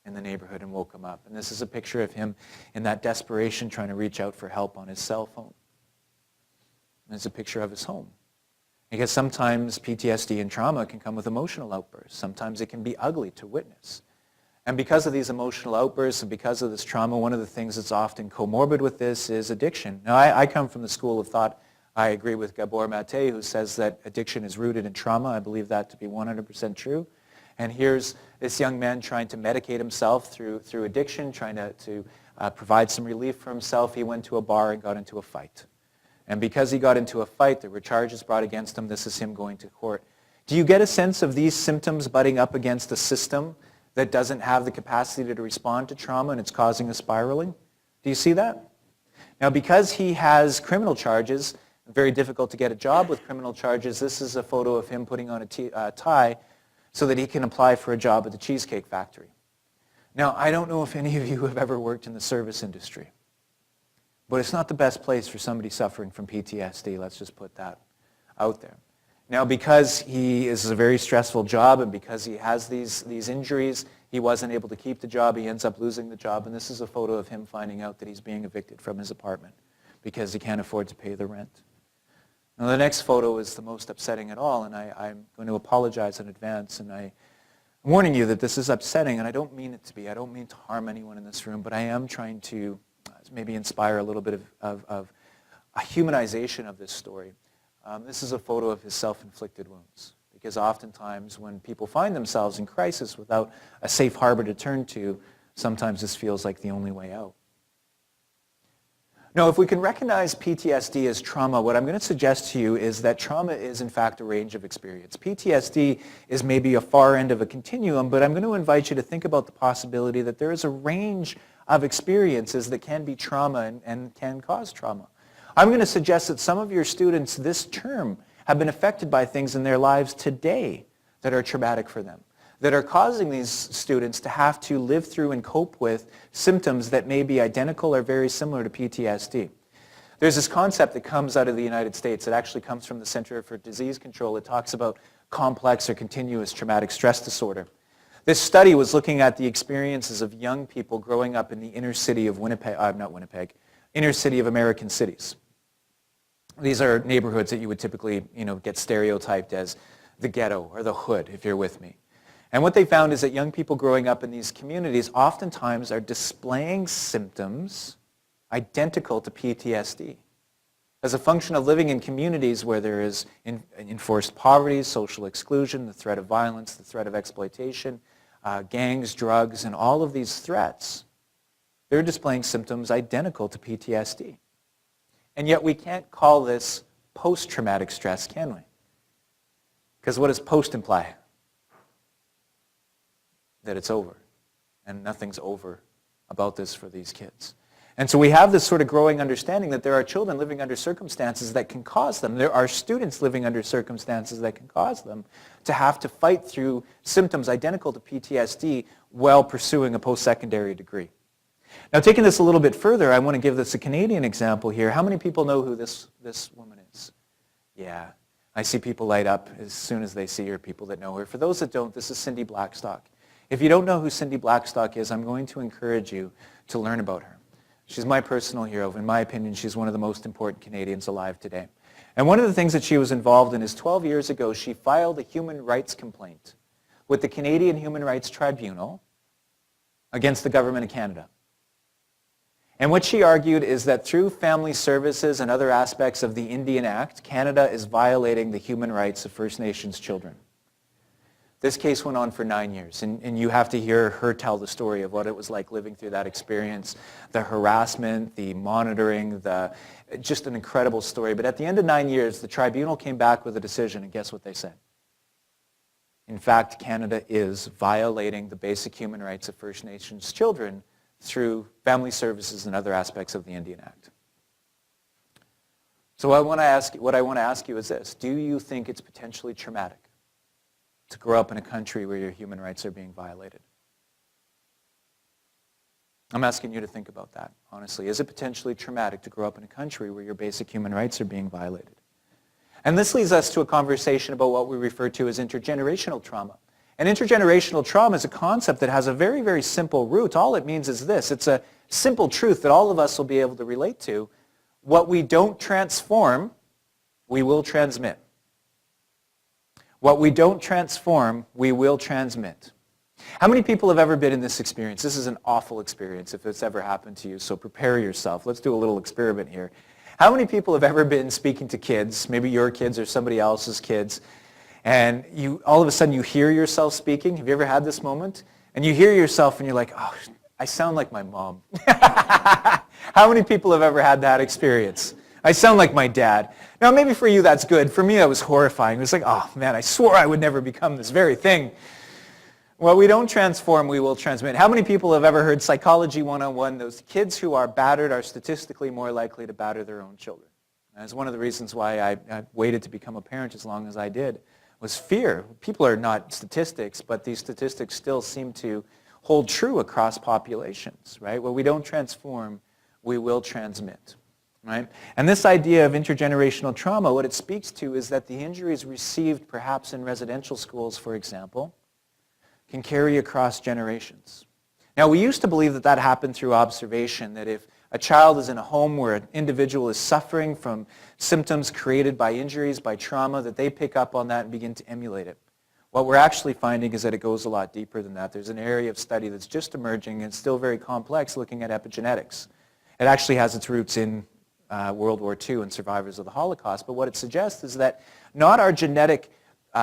in the neighborhood and woke him up. And this is a picture of him in that desperation trying to reach out for help on his cell phone. And it's a picture of his home. Because sometimes PTSD and trauma can come with emotional outbursts. Sometimes it can be ugly to witness. And because of these emotional outbursts and because of this trauma, one of the things that's often comorbid with this is addiction. Now, I come from the school of thought, I agree with Gabor Mate, who says that addiction is rooted in trauma. I believe that to be 100% true. And here's this young man trying to medicate himself through addiction, trying to provide some relief for himself. He went to a bar and got into a fight. And because he got into a fight, there were charges brought against him. This is him going to court. Do you get a sense of these symptoms butting up against a system that doesn't have the capacity to respond to trauma, and it's causing a spiraling? Do you see that? Now, because he has criminal charges, very difficult to get a job with criminal charges, this is a photo of him putting on a tie so that he can apply for a job at the Cheesecake Factory. Now, I don't know if any of you have ever worked in the service industry, but it's not the best place for somebody suffering from PTSD. Let's just put that out there. Now, because he is a very stressful job and because he has these injuries, he wasn't able to keep the job. He ends up losing the job. And this is a photo of him finding out that he's being evicted from his apartment because he can't afford to pay the rent. Now, the next photo is the most upsetting at all, and I'm going to apologize in advance. And I'm warning you that this is upsetting, and I don't mean it to be. I don't mean to harm anyone in this room, but I am trying to maybe inspire a little bit of a humanization of this story. This is a photo of his self-inflicted wounds, because oftentimes when people find themselves in crisis without a safe harbor to turn to, sometimes this feels like the only way out. Now, if we can recognize PTSD as trauma, what I'm going to suggest to you is that trauma is, in fact, a range of experience. PTSD is maybe a far end of a continuum, but I'm going to invite you to think about the possibility that there is a range of experiences that can be trauma and can cause trauma. I'm going to suggest that some of your students this term have been affected by things in their lives today that are traumatic for them, that are causing these students to have to live through and cope with symptoms that may be identical or very similar to PTSD. There's this concept that comes out of the United States. It actually comes from the Center for Disease Control. It talks about complex or continuous traumatic stress disorder. This study was looking at the experiences of young people growing up in the inner city of inner city of American cities. These are neighborhoods that you would typically, get stereotyped as the ghetto or the hood, if you're with me. And what they found is that young people growing up in these communities oftentimes are displaying symptoms identical to PTSD as a function of living in communities where there is enforced poverty, social exclusion, the threat of violence, the threat of exploitation, gangs, drugs, and all of these threats. They're displaying symptoms identical to PTSD. And yet we can't call this post-traumatic stress, can we? Because what does post imply? That it's over. And nothing's over about this for these kids. And so we have this sort of growing understanding that there are children living under circumstances that can cause them. There are students living under circumstances that can cause them to have to fight through symptoms identical to PTSD while pursuing a post-secondary degree. Now, taking this a little bit further, I want to give this a Canadian example here. How many people know who this woman is? Yeah, I see people light up as soon as they see her, people that know her. For those that don't, this is Cindy Blackstock. If you don't know who Cindy Blackstock is, I'm going to encourage you to learn about her. She's my personal hero. In my opinion, she's one of the most important Canadians alive today. And one of the things that she was involved in is 12 years ago, she filed a human rights complaint with the Canadian Human Rights Tribunal against the government of Canada. And what she argued is that through family services and other aspects of the Indian Act, Canada is violating the human rights of First Nations children. This case went on for 9 years, and you have to hear her tell the story of what it was like living through that experience, the harassment, the monitoring, just an incredible story. But at the end of 9 years, the tribunal came back with a decision, and guess what they said? In fact, Canada is violating the basic human rights of First Nations children through family services and other aspects of the Indian Act. So what I want to ask you is this: do you think it's potentially traumatic to grow up in a country where your human rights are being violated? I'm asking you to think about that, honestly. Is it potentially traumatic to grow up in a country where your basic human rights are being violated? And this leads us to a conversation about what we refer to as intergenerational trauma. And intergenerational trauma is a concept that has a very, very simple root. All it means is this: it's a simple truth that all of us will be able to relate to. What we don't transform, we will transmit. What we don't transform, we will transmit. How many people have ever been in this experience? This is an awful experience if it's ever happened to you, so prepare yourself. Let's do a little experiment here. How many people have ever been speaking to kids, maybe your kids or somebody else's kids, and all of a sudden you hear yourself speaking? Have you ever had this moment? And you hear yourself and you're like, oh, I sound like my mom. How many people have ever had that experience? I sound like my dad. Now, maybe for you that's good. For me, that was horrifying. It was like, oh, man, I swore I would never become this very thing. Well, we don't transform, we will transmit. How many people have ever heard Psychology 101? Those kids who are battered are statistically more likely to batter their own children. That's one of the reasons why I waited to become a parent as long as I did, was fear. People are not statistics, but these statistics still seem to hold true across populations, right? Where we don't transform, we will transmit, right? And this idea of intergenerational trauma, what it speaks to is that the injuries received perhaps in residential schools, for example, can carry across generations. Now, we used to believe that that happened through observation, that if a child is in a home where an individual is suffering from symptoms created by injuries, by trauma, that they pick up on that and begin to emulate it. What we're actually finding is that it goes a lot deeper than that. There's an area of study that's just emerging and still very complex, looking at epigenetics. It actually has its roots in World War II and survivors of the Holocaust, but what it suggests is that not our genetic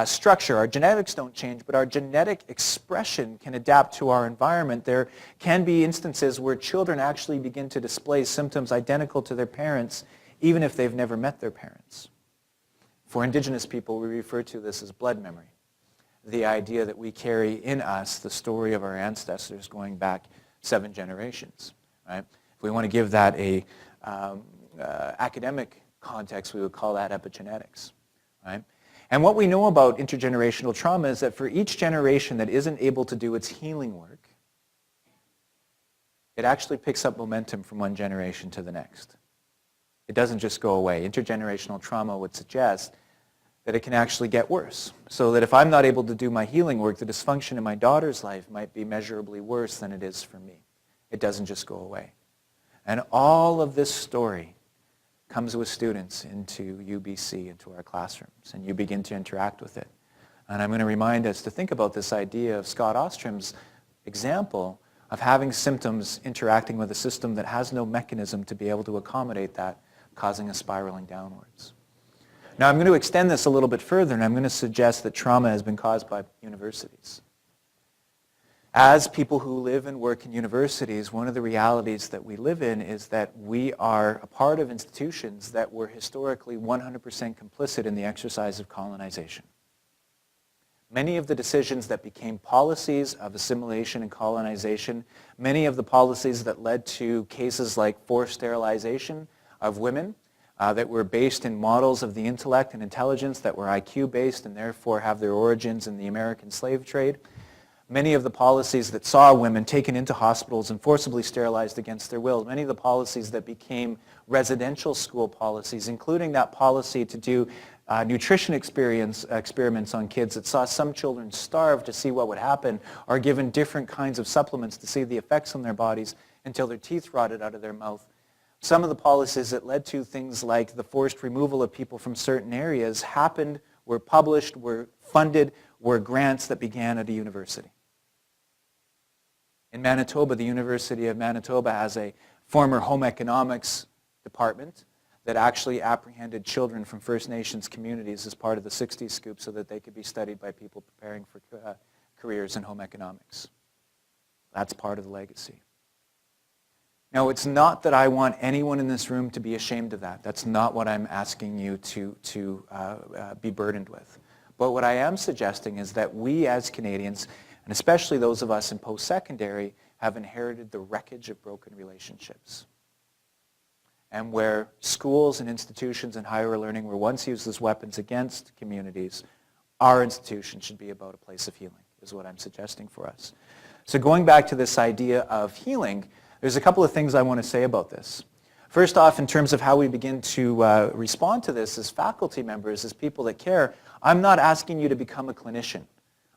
structure, our genetics don't change, but our genetic expression can adapt to our environment. There can be instances where children actually begin to display symptoms identical to their parents, even if they've never met their parents. For Indigenous people, we refer to this as blood memory. The idea that we carry in us the story of our ancestors going back 7 generations. Right? If we want to give that a academic context, we would call that epigenetics. Right? And what we know about intergenerational trauma is that for each generation that isn't able to do its healing work, it actually picks up momentum from one generation to the next. It doesn't just go away. Intergenerational trauma would suggest that it can actually get worse. So that if I'm not able to do my healing work, the dysfunction in my daughter's life might be measurably worse than it is for me. It doesn't just go away. And all of this story comes with students into UBC, into our classrooms, and you begin to interact with it. And I'm going to remind us to think about this idea of Scott Ostrom's example of having symptoms interacting with a system that has no mechanism to be able to accommodate that, causing a spiraling downwards. Now I'm going to extend this a little bit further, and I'm going to suggest that trauma has been caused by universities. As people who live and work in universities, one of the realities that we live in is that we are a part of institutions that were historically 100% complicit in the exercise of colonization. Many of the decisions that became policies of assimilation and colonization, many of the policies that led to cases like forced sterilization of women, that were based in models of the intellect and intelligence that were IQ-based and therefore have their origins in the American slave trade. Many of the policies that saw women taken into hospitals and forcibly sterilized against their will. Many of the policies that became residential school policies, including that policy to do nutrition experiments on kids that saw some children starve to see what would happen, or given different kinds of supplements to see the effects on their bodies until their teeth rotted out of their mouth. Some of the policies that led to things like the forced removal of people from certain areas happened, were published, were funded, were grants that began at a university. In Manitoba, the University of Manitoba has a former home economics department that actually apprehended children from First Nations communities as part of the 60s scoop so that they could be studied by people preparing for careers in home economics. That's part of the legacy. Now, it's not that I want anyone in this room to be ashamed of that. That's not what I'm asking you to be burdened with. But what I am suggesting is that we as Canadians, and especially those of us in post-secondary, have inherited the wreckage of broken relationships. And where schools and institutions in higher learning were once used as weapons against communities, our institution should be about a place of healing, is what I'm suggesting for us. So going back to this idea of healing, there's a couple of things I want to say about this. First off, in terms of how we begin to respond to this as faculty members, as people that care, I'm not asking you to become a clinician.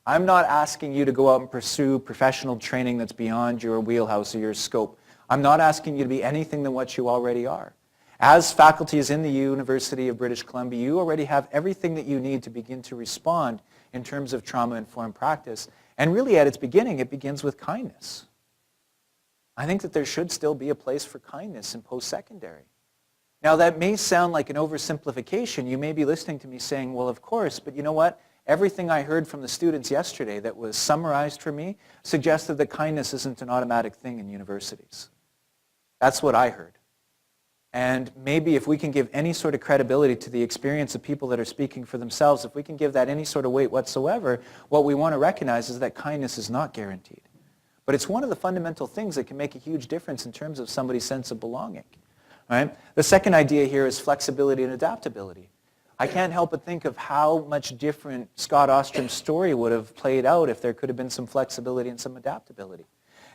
I'm not asking you to go out and pursue professional training that's beyond your wheelhouse or your scope. I'm not asking you to be anything than what you already are. As faculties in the University of British Columbia, you already have everything that you need to begin to respond in terms of trauma-informed practice. And really at its beginning, it begins with kindness. I think that there should still be a place for kindness in post-secondary. Now that may sound like an oversimplification. You may be listening to me saying, well, of course, but you know what? Everything I heard from the students yesterday that was summarized for me suggested that kindness isn't an automatic thing in universities. That's what I heard. And maybe if we can give any sort of credibility to the experience of people that are speaking for themselves, if we can give that any sort of weight whatsoever, what we want to recognize is that kindness is not guaranteed. But it's one of the fundamental things that can make a huge difference in terms of somebody's sense of belonging. Right? The second idea here is flexibility and adaptability. I can't help but think of how much different Scott Ostrom's story would have played out if there could have been some flexibility and some adaptability.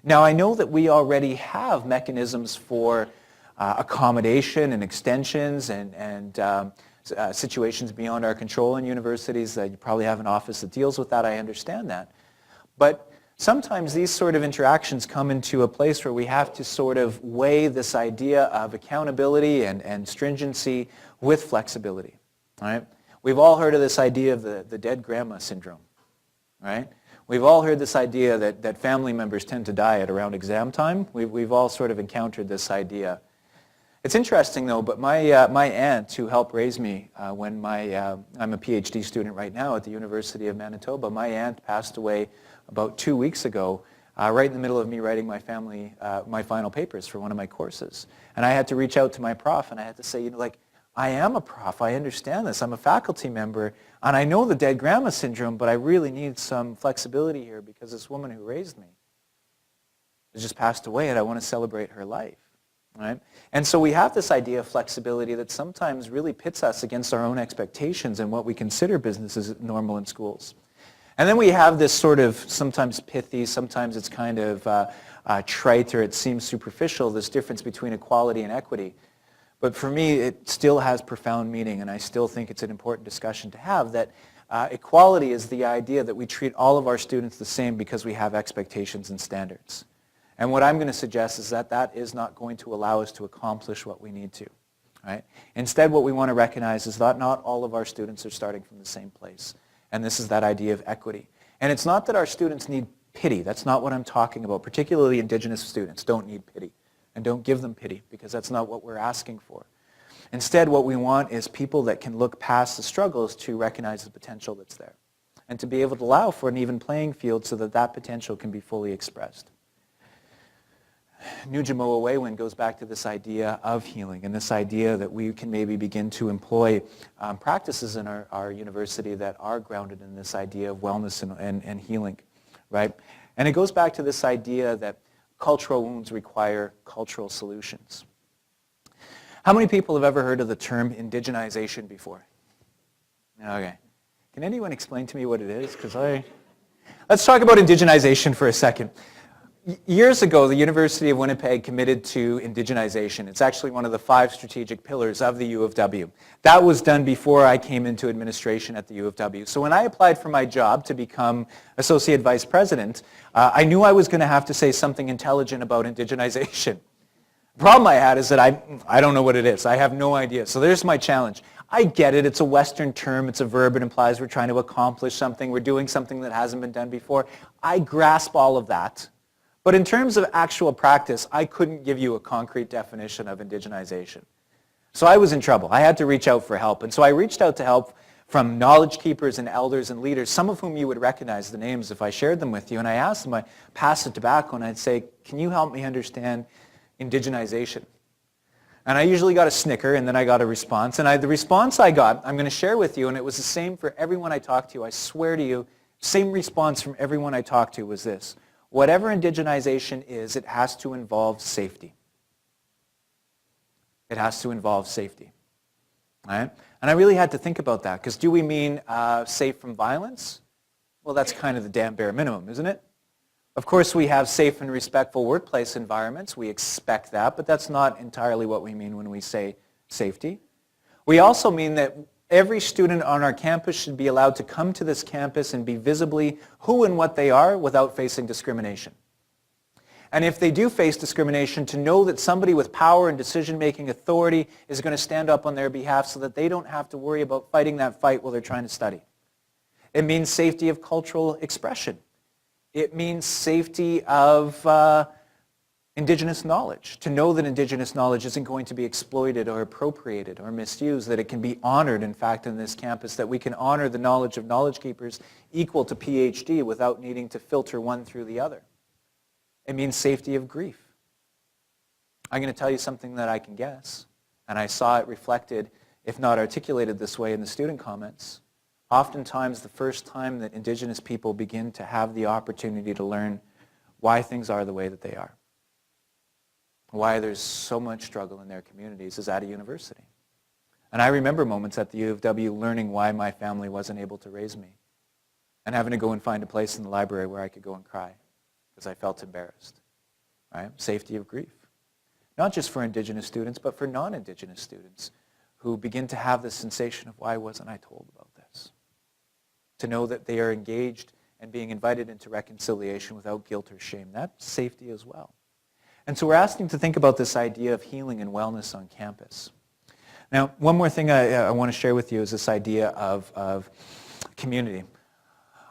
Now, I know that we already have mechanisms for accommodation and extensions and situations beyond our control in universities. You probably have an office that deals with that. I understand that. But sometimes these sort of interactions come into a place where we have to sort of weigh this idea of accountability and stringency with flexibility. Right? We've all heard of this idea of the dead grandma syndrome. Right? We've all heard this idea that family members tend to die at around exam time. We've all sort of encountered this idea. It's interesting though, but my aunt who helped raise me when I'm a PhD student right now at the University of Manitoba, my aunt passed away about 2 weeks ago, right in the middle of me writing my final papers for one of my courses. And I had to reach out to my prof and I had to say, I am a prof, I understand this, I'm a faculty member, and I know the dead grandma syndrome, but I really need some flexibility here because this woman who raised me has just passed away and I want to celebrate her life. Right? And so we have this idea of flexibility that sometimes really pits us against our own expectations and what we consider business as normal in schools. And then we have this sort of sometimes pithy, sometimes it's kind of trite or it seems superficial, this difference between equality and equity. But for me, it still has profound meaning, and I still think it's an important discussion to have, that equality is the idea that we treat all of our students the same because we have expectations and standards. And what I'm going to suggest is that that is not going to allow us to accomplish what we need to. Right? Instead, what we want to recognize is that not all of our students are starting from the same place. And this is that idea of equity. And it's not that our students need pity. That's not what I'm talking about. Particularly Indigenous students don't need pity. And don't give them pity, because that's not what we're asking for. Instead, what we want is people that can look past the struggles to recognize the potential that's there. And to be able to allow for an even playing field so that that potential can be fully expressed. Nujamo Awewin goes back to this idea of healing and this idea that we can maybe begin to employ practices in our university that are grounded in this idea of wellness and healing, right? And it goes back to this idea that cultural wounds require cultural solutions. How many people have ever heard of the term indigenization before? Okay. Can anyone explain to me what it is? Let's talk about indigenization for a second. Years ago, the University of Winnipeg committed to indigenization. It's actually one of the 5 strategic pillars of the U of W. That was done before I came into administration at the U of W. So when I applied for my job to become Associate Vice President, I knew I was going to have to say something intelligent about indigenization. The problem I had is that I don't know what it is. I have no idea. So there's my challenge. I get it. It's a Western term. It's a verb. It implies we're trying to accomplish something. We're doing something that hasn't been done before. I grasp all of that. But in terms of actual practice, I couldn't give you a concrete definition of indigenization. So I was in trouble. I had to reach out for help. And so I reached out to help from knowledge keepers and elders and leaders, some of whom you would recognize the names if I shared them with you. And I asked them, I'd pass the tobacco and I'd say, can you help me understand indigenization? And I usually got a snicker and then I got a response. And the response I got, I'm going to share with you, and it was the same for everyone I talked to. I swear to you, same response from everyone I talked to was this. Whatever indigenization is, it has to involve safety. It has to involve safety. Right? And I really had to think about that, because do we mean safe from violence? Well, that's kind of the damn bare minimum, isn't it? Of course, we have safe and respectful workplace environments. We expect that, but that's not entirely what we mean when we say safety. We also mean that every student on our campus should be allowed to come to this campus and be visibly who and what they are without facing discrimination. And if they do face discrimination, to know that somebody with power and decision-making authority is going to stand up on their behalf so that they don't have to worry about fighting that fight while they're trying to study. It means safety of cultural expression. It means safety of Indigenous knowledge, to know that Indigenous knowledge isn't going to be exploited or appropriated or misused, that it can be honored, in fact, in this campus, that we can honor the knowledge of knowledge keepers equal to PhD without needing to filter one through the other. It means safety of grief. I'm going to tell you something that I can guess, and I saw it reflected, if not articulated this way, in the student comments. Oftentimes, the first time that Indigenous people begin to have the opportunity to learn why things are the way that they are, why there's so much struggle in their communities, is at a university. And I remember moments at the U of W learning why my family wasn't able to raise me and having to go and find a place in the library where I could go and cry because I felt embarrassed. right? Safety of grief. Not just for Indigenous students, but for non-Indigenous students who begin to have this sensation of, why wasn't I told about this? To know that they are engaged and being invited into reconciliation without guilt or shame. That's safety as well. And so we're asking to think about this idea of healing and wellness on campus. Now, one more thing I want to share with you is this idea of community.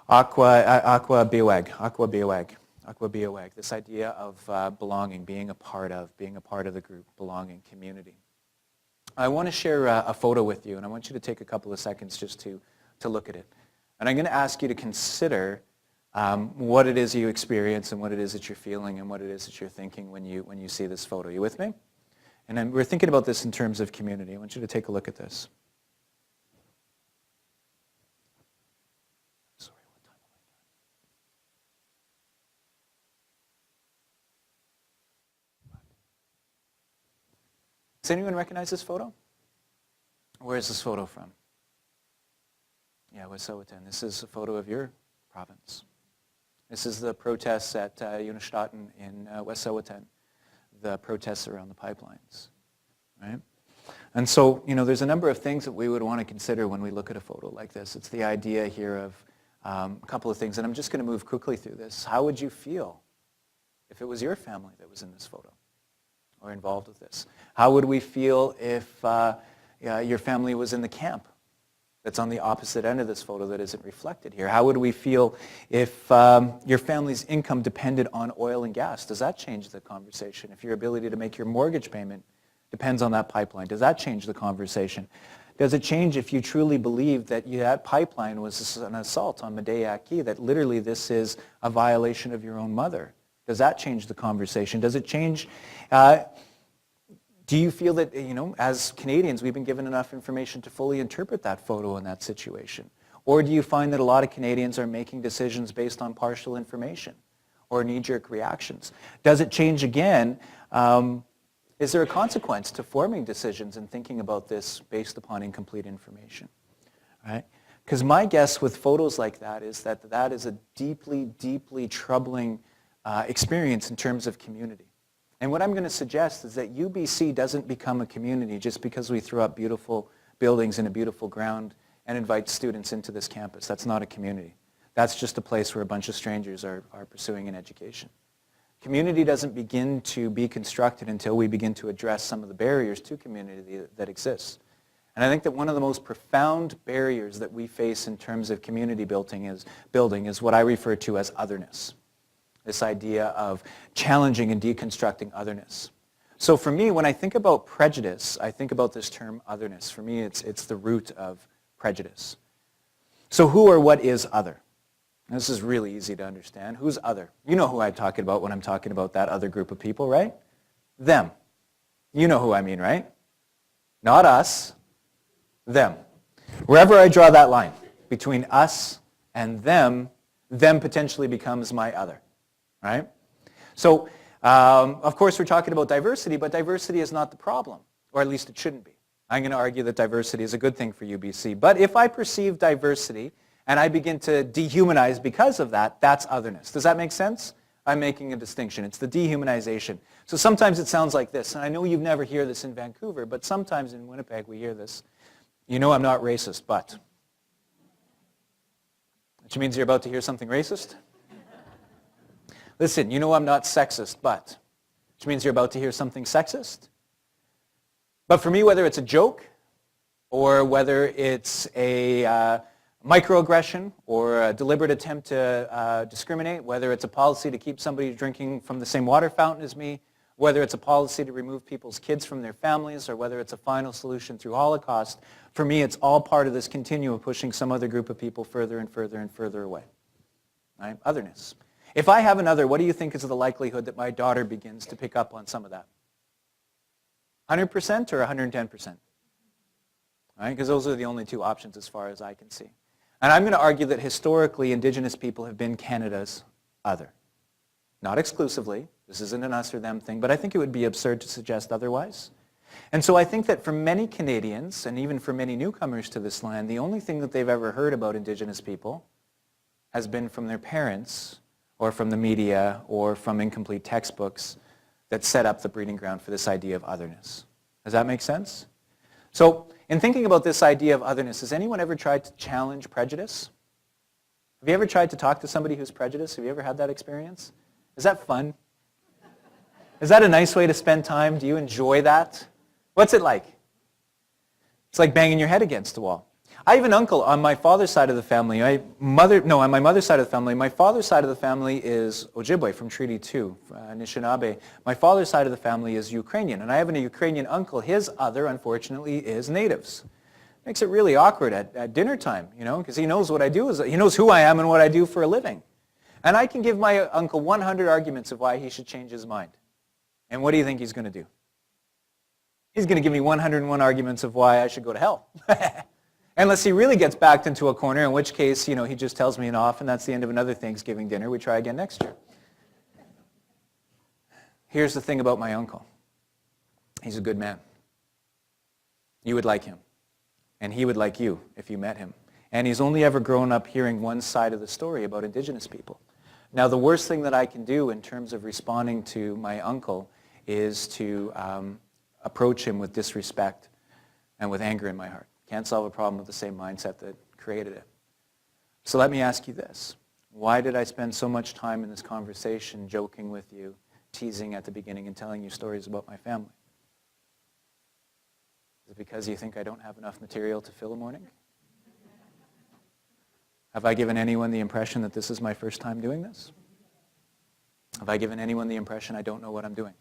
Aqua biawag, this idea of belonging, being a part of the group, belonging, community. I want to share a photo with you, and I want you to take a couple of seconds just to look at it. And I'm going to ask you to consider what it is you experience and what it is that you're feeling and what it is that you're thinking when you see this photo. You with me? And we're thinking about this in terms of community. I want you to take a look at this. Does anyone recognize this photo? Where is this photo from? Yeah, Wet'suwet'en. This is a photo of your province. This is the protests at Unistaten in Wet'suwet'en, the protests around the pipelines, right? And so, there's a number of things that we would want to consider when we look at a photo like this. It's the idea here of a couple of things, and I'm just going to move quickly through this. How would you feel if it was your family that was in this photo or involved with this? How would we feel if your family was in the camp that's on the opposite end of this photo that isn't reflected here? How would we feel if your family's income depended on oil and gas? Does that change the conversation? If your ability to make your mortgage payment depends on that pipeline, does that change the conversation? Does it change if you truly believe that that pipeline was an assault on Medea Key, that literally this is a violation of your own mother? Does that change the conversation? Does it change... do you feel that, as Canadians, we've been given enough information to fully interpret that photo in that situation? Or do you find that a lot of Canadians are making decisions based on partial information or knee-jerk reactions? Does it change again? Is there a consequence to forming decisions and thinking about this based upon incomplete information? Right? Because my guess with photos like that is that is a deeply, deeply troubling experience in terms of community. And what I'm going to suggest is that UBC doesn't become a community just because we throw up beautiful buildings and a beautiful ground and invite students into this campus. That's not a community. That's just a place where a bunch of strangers are pursuing an education. Community doesn't begin to be constructed until we begin to address some of the barriers to community that exist. And I think that one of the most profound barriers that we face in terms of community building is what I refer to as otherness. This idea of challenging and deconstructing otherness. So for me, when I think about prejudice, I think about this term otherness. For me, it's the root of prejudice. So who or what is other? This is really easy to understand. Who's other? You know who I'm talking about when I'm talking about that other group of people, right? Them. You know who I mean, right? Not us, them. Wherever I draw that line between us and them potentially becomes my other, right? So, of course, we're talking about diversity, but diversity is not the problem, or at least it shouldn't be. I'm going to argue that diversity is a good thing for UBC. But if I perceive diversity and I begin to dehumanize because of that, that's otherness. Does that make sense? I'm making a distinction. It's the dehumanization. So sometimes it sounds like this, and I know you've never hear this in Vancouver, but sometimes in Winnipeg we hear this. You know I'm not racist, but. Which means you're about to hear something racist? Listen, you know I'm not sexist, but. Which means you're about to hear something sexist? But for me, whether it's a joke or whether it's a microaggression or a deliberate attempt to discriminate, whether it's a policy to keep somebody drinking from the same water fountain as me, whether it's a policy to remove people's kids from their families, or whether it's a final solution through Holocaust, for me it's all part of this continuum of pushing some other group of people further and further and further away. Right? Otherness. If I have another, what do you think is the likelihood that my daughter begins to pick up on some of that? 100% or 110%? Right? Because those are the only two options as far as I can see. And I'm going to argue that historically Indigenous people have been Canada's other. Not exclusively. This isn't an us or them thing, but I think it would be absurd to suggest otherwise. And so I think that for many Canadians, and even for many newcomers to this land, the only thing that they've ever heard about Indigenous people has been from their parents, or from the media, or from incomplete textbooks, that set up the breeding ground for this idea of otherness. Does that make sense? So in thinking about this idea of otherness, has anyone ever tried to challenge prejudice? Have you ever tried to talk to somebody who's prejudiced? Have you ever had that experience? Is that fun? Is that a nice way to spend time? Do you enjoy that? What's it like? It's like banging your head against a wall. I have an uncle on my father's side of the family. On my mother's side of the family. My father's side of the family is Ojibwe from Treaty 2, Anishinaabe. My father's side of the family is Ukrainian, and I have a Ukrainian uncle. His other, unfortunately, is natives. Makes it really awkward at dinner time, because he knows what I do. He knows who I am and what I do for a living. And I can give my uncle 100 arguments of why he should change his mind. And what do you think he's going to do? He's going to give me 101 arguments of why I should go to hell. Unless he really gets backed into a corner, in which case, he just tells me off, and that's the end of another Thanksgiving dinner. We try again next year. Here's the thing about my uncle. He's a good man. You would like him. And he would like you if you met him. And he's only ever grown up hearing one side of the story about Indigenous people. Now, the worst thing that I can do in terms of responding to my uncle is to approach him with disrespect and with anger in my heart. Can't solve a problem with the same mindset that created it. So let me ask you this. Why did I spend so much time in this conversation joking with you, teasing at the beginning, and telling you stories about my family? Is it because you think I don't have enough material to fill a morning? Have I given anyone the impression that this is my first time doing this? Have I given anyone the impression I don't know what I'm doing?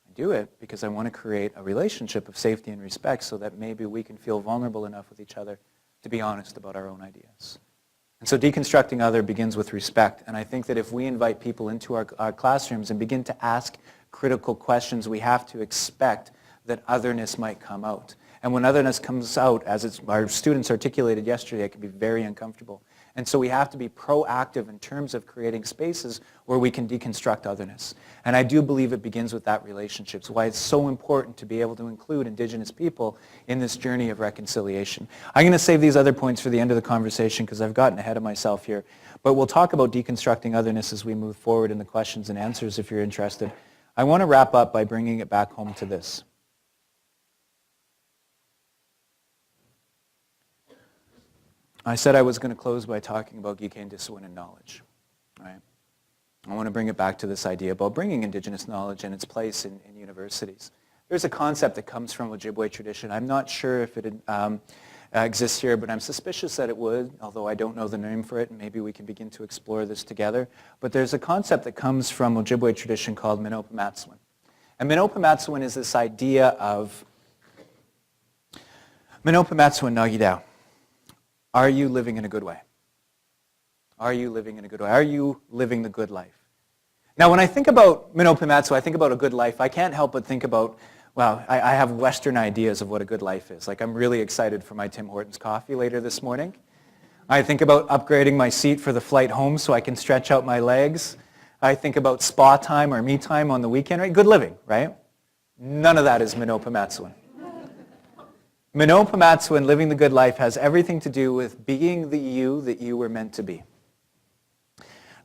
I do it because I want to create a relationship of safety and respect so that maybe we can feel vulnerable enough with each other to be honest about our own ideas. And so deconstructing other begins with respect. And I think that if we invite people into our classrooms and begin to ask critical questions, we have to expect that otherness might come out. And when otherness comes out, as our students articulated yesterday, it can be very uncomfortable. And so we have to be proactive in terms of creating spaces where we can deconstruct otherness. And I do believe it begins with that relationship. It's why it's so important to be able to include Indigenous people in this journey of reconciliation. I'm going to save these other points for the end of the conversation because I've gotten ahead of myself here. But we'll talk about deconstructing otherness as we move forward in the questions and answers if you're interested. I want to wrap up by bringing it back home to this. I said I was going to close by talking about Gikane Discipline and knowledge. Right? I want to bring it back to this idea about bringing Indigenous knowledge and its place in universities. There's a concept that comes from Ojibwe tradition. I'm not sure if it exists here, but I'm suspicious that it would, although I don't know the name for it, and maybe we can begin to explore this together. But there's a concept that comes from Ojibwe tradition called Minopa-Matswin. And Minopa-Matswin is this idea of Minopa-Matswin Nagidao. Are you living in a good way? Are you living in a good way? Are you living the good life? Now, when I think about Minopa-Matswin, I think about a good life. I can't help but think about, well, I have Western ideas of what a good life is. Like, I'm really excited for my Tim Hortons coffee later this morning. I think about upgrading my seat for the flight home so I can stretch out my legs. I think about spa time or me time on the weekend, right? Good living, right? None of that is Minopa-Matswin. Minopa-Matswin, living the good life, has everything to do with being the you that you were meant to be.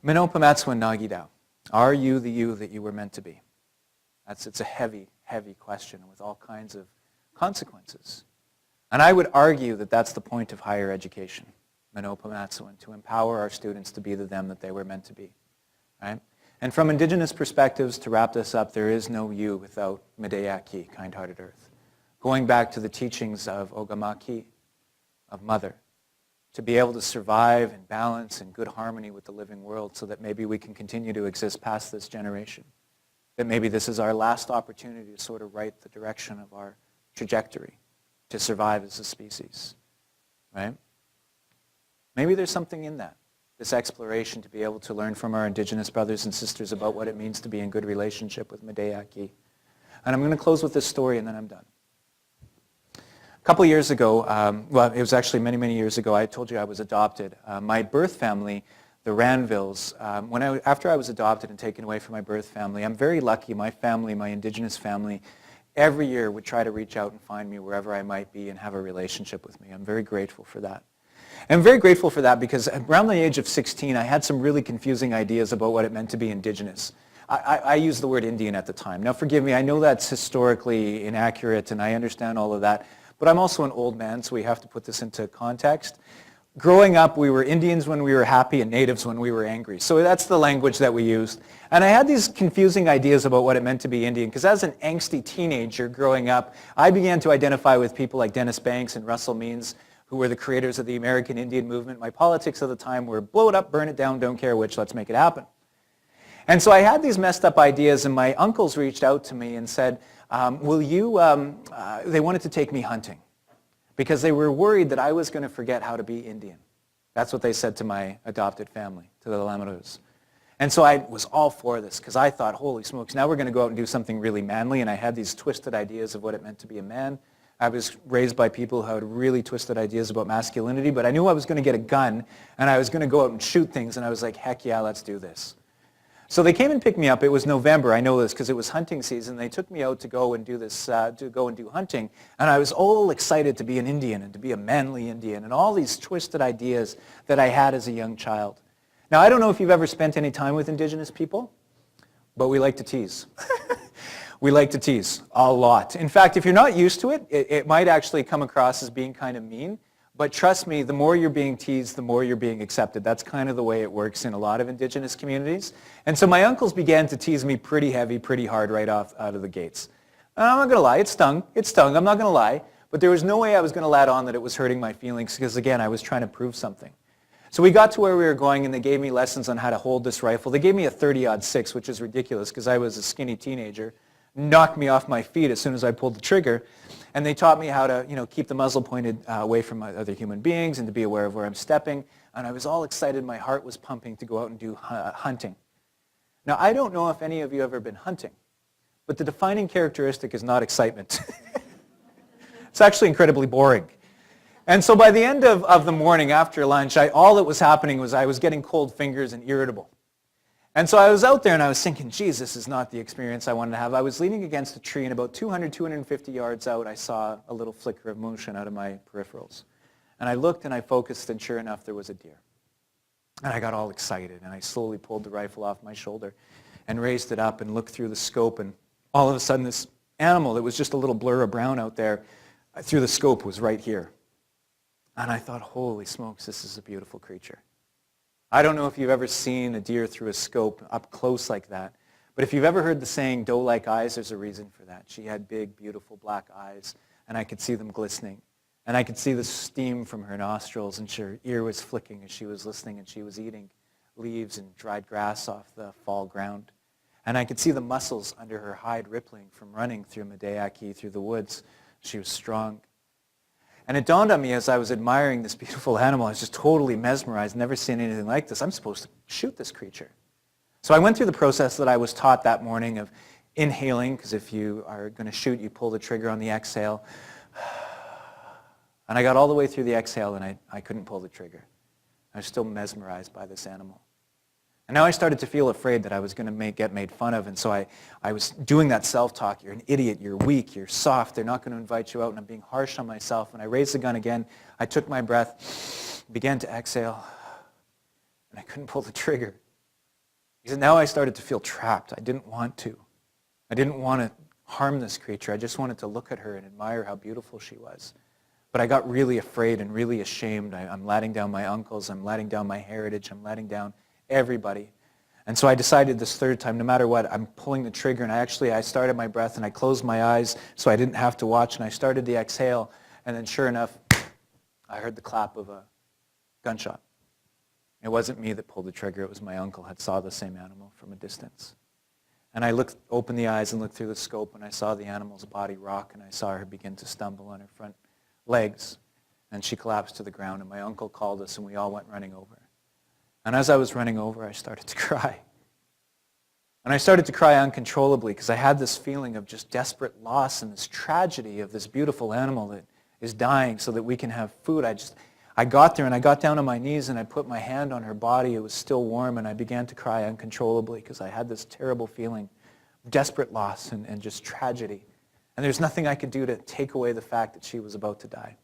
Minopa-Matswin Nagidao. Are you the you that you were meant to be? It's a heavy, heavy question with all kinds of consequences. And I would argue that that's the point of higher education, Minopa-Matswin, to empower our students to be the them that they were meant to be. Right? And from Indigenous perspectives, to wrap this up, there is no you without Medeyaki, kind-hearted earth. Going back to the teachings of Ogamaki, of Mother, to be able to survive in balance and good harmony with the living world so that maybe we can continue to exist past this generation. That maybe this is our last opportunity to sort of write the direction of our trajectory to survive as a species, right? Maybe there's something in that, this exploration to be able to learn from our Indigenous brothers and sisters about what it means to be in good relationship with Medeyaki. And I'm going to close with this story and then I'm done. A couple years ago, well, it was actually many, many years ago, I told you I was adopted. My birth family, the Ranvilles, after I was adopted and taken away from my birth family, I'm very lucky. My family, my Indigenous family, every year would try to reach out and find me wherever I might be and have a relationship with me. I'm very grateful for that. I'm very grateful for that because around the age of 16, I had some really confusing ideas about what it meant to be Indigenous. I used the word Indian at the time. Now forgive me, I know that's historically inaccurate and I understand all of that, but I'm also an old man, so we have to put this into context. Growing up, we were Indians when we were happy and natives when we were angry. So that's the language that we used. And I had these confusing ideas about what it meant to be Indian, because as an angsty teenager growing up, I began to identify with people like Dennis Banks and Russell Means, who were the creators of the American Indian movement. My politics at the time were blow it up, burn it down, don't care which, let's make it happen. And so I had these messed up ideas, and my uncles reached out to me and said, they wanted to take me hunting, because they were worried that I was going to forget how to be Indian. That's what they said to my adopted family, to the Lamoureux. And so I was all for this, because I thought, holy smokes, now we're going to go out and do something really manly, and I had these twisted ideas of what it meant to be a man. I was raised by people who had really twisted ideas about masculinity, but I knew I was going to get a gun, and I was going to go out and shoot things, and I was like, heck yeah, let's do this. So they came and picked me up. It was November. I know this because it was hunting season. They took me out to go and do this, to go and do hunting. And I was all excited to be an Indian and to be a manly Indian and all these twisted ideas that I had as a young child. Now, I don't know if you've ever spent any time with Indigenous people, but we like to tease. We like to tease a lot. In fact, if you're not used to it, it might actually come across as being kind of mean. But trust me, the more you're being teased, the more you're being accepted. That's kind of the way it works in a lot of Indigenous communities. And so my uncles began to tease me pretty heavy, pretty hard right off out of the gates. And I'm not going to lie, it stung. It stung, I'm not going to lie. But there was no way I was going to let on that it was hurting my feelings because, again, I was trying to prove something. So we got to where we were going, and they gave me lessons on how to hold this rifle. They gave me a 30-06, which is ridiculous because I was a skinny teenager. Knocked me off my feet as soon as I pulled the trigger. And they taught me how to, keep the muzzle pointed away from other human beings and to be aware of where I'm stepping. And I was all excited. My heart was pumping to go out and do hunting. Now, I don't know if any of you have ever been hunting, but the defining characteristic is not excitement. It's actually incredibly boring. And so by the end of the morning after lunch, all that was happening was I was getting cold fingers and irritable. And so I was out there and I was thinking, geez, this is not the experience I wanted to have. I was leaning against a tree, and about 200, 250 yards out, I saw a little flicker of motion out of my peripherals. And I looked and I focused, and sure enough, there was a deer. And I got all excited, and I slowly pulled the rifle off my shoulder and raised it up and looked through the scope, and all of a sudden this animal that was just a little blur of brown out there through the scope was right here. And I thought, holy smokes, this is a beautiful creature. I don't know if you've ever seen a deer through a scope up close like that, but if you've ever heard the saying, doe-like eyes, there's a reason for that. She had big, beautiful black eyes, and I could see them glistening. And I could see the steam from her nostrils, and her ear was flicking as she was listening, and she was eating leaves and dried grass off the fall ground. And I could see the muscles under her hide rippling from running through Medeaki, through the woods. She was strong. And it dawned on me as I was admiring this beautiful animal, I was just totally mesmerized, never seen anything like this. I'm supposed to shoot this creature. So I went through the process that I was taught that morning of inhaling, because if you are going to shoot, you pull the trigger on the exhale. And I got all the way through the exhale, and I couldn't pull the trigger. I was still mesmerized by this animal. And now I started to feel afraid that I was going to get made fun of, and so I was doing that self-talk. You're an idiot, you're weak, you're soft, they're not going to invite you out, and I'm being harsh on myself. And I raised the gun again, I took my breath, began to exhale, and I couldn't pull the trigger. Because now I started to feel trapped. I didn't want to. I didn't want to harm this creature. I just wanted to look at her and admire how beautiful she was. But I got really afraid and really ashamed. I'm letting down my uncles, I'm letting down my heritage, I'm letting down everybody. And so I decided this third time, no matter what, I'm pulling the trigger, and I started my breath, and I closed my eyes so I didn't have to watch, and I started the exhale, and then sure enough, I heard the clap of a gunshot. It wasn't me that pulled the trigger, it was my uncle had saw the same animal from a distance. And I opened the eyes and looked through the scope, and I saw the animal's body rock, and I saw her begin to stumble on her front legs, and she collapsed to the ground, and my uncle called us, and we all went running over. And as I was running over, I started to cry. And I started to cry uncontrollably because I had this feeling of just desperate loss and this tragedy of this beautiful animal that is dying so that we can have food. I got there, and I got down on my knees, and I put my hand on her body. It was still warm, and I began to cry uncontrollably because I had this terrible feeling of desperate loss and just tragedy. And there's nothing I could do to take away the fact that she was about to die.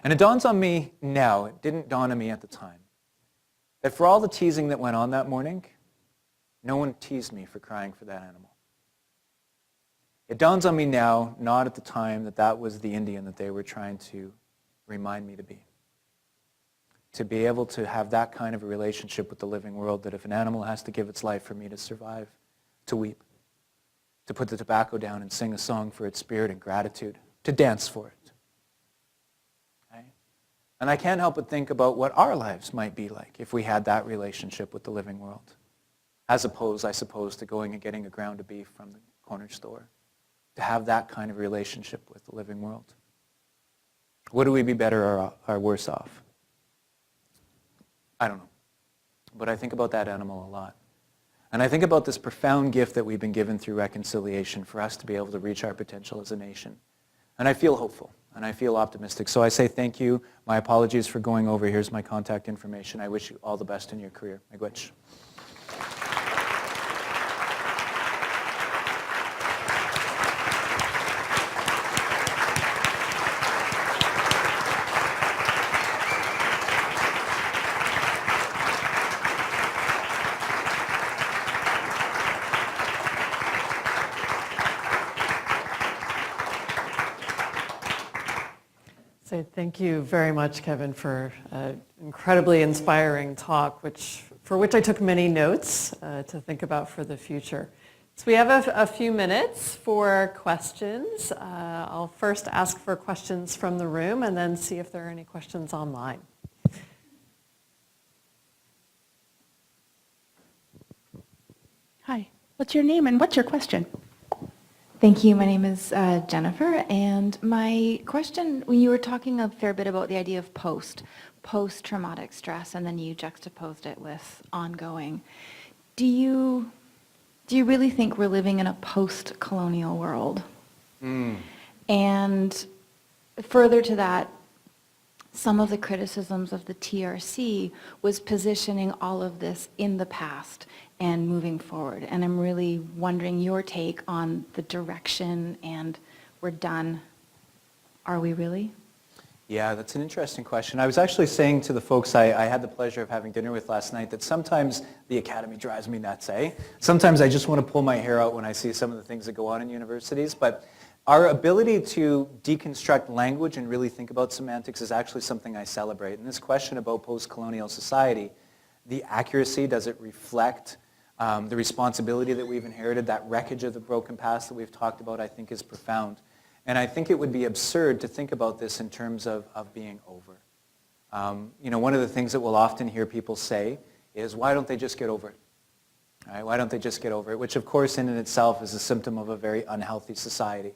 And it dawns on me now, it didn't dawn on me at the time, that for all the teasing that went on that morning, No one teased me for crying for that animal. It dawns on me now, not at the time, that that was the Indian that they were trying to remind me to be. To be able to have that kind of a relationship with the living world, that if an animal has to give its life for me to survive, to weep, to put the tobacco down and sing a song for its spirit and gratitude, to dance for it. Okay? And I can't help but think about what our lives might be like if we had that relationship with the living world, as opposed, I suppose, to going and getting a ground of beef from the corner store. To have that kind of relationship with the living world. Would we be better or worse off? I don't know. But I think about that animal a lot. And I think about this profound gift that we've been given through reconciliation for us to be able to reach our potential as a nation. And I feel hopeful, and I feel optimistic. So I say thank you. My apologies for going over. Here's my contact information. I wish you all the best in your career. Miigwech. So thank you very much, Kevin, for an incredibly inspiring talk, for which I took many notes to think about for the future. So we have a few minutes for questions. I'll first ask for questions from the room and then see if there are any questions online. Hi, what's your name and what's your question? Thank you. My name is Jennifer, and my question, when you were talking a fair bit about the idea of post-traumatic stress, and then you juxtaposed it with ongoing, do you really think we're living in a post-colonial world? And further to that, some of the criticisms of the TRC was positioning all of this in the past and moving forward. And I'm really wondering your take on the direction and we're done. Are we really? Yeah, that's an interesting question. I was actually saying to the folks I had the pleasure of having dinner with last night that sometimes the academy drives me nuts, eh? Sometimes I just want to pull my hair out when I see some of the things that go on in universities, but our ability to deconstruct language and really think about semantics is actually something I celebrate. And this question about post-colonial society, the accuracy, does it reflect the responsibility that we've inherited, that wreckage of the broken past that we've talked about, I think is profound. And I think it would be absurd to think about this in terms of being over. One of the things that we'll often hear people say is, why don't they just get over it? All right, why don't they just get over it? Which, of course, in and itself is a symptom of a very unhealthy society.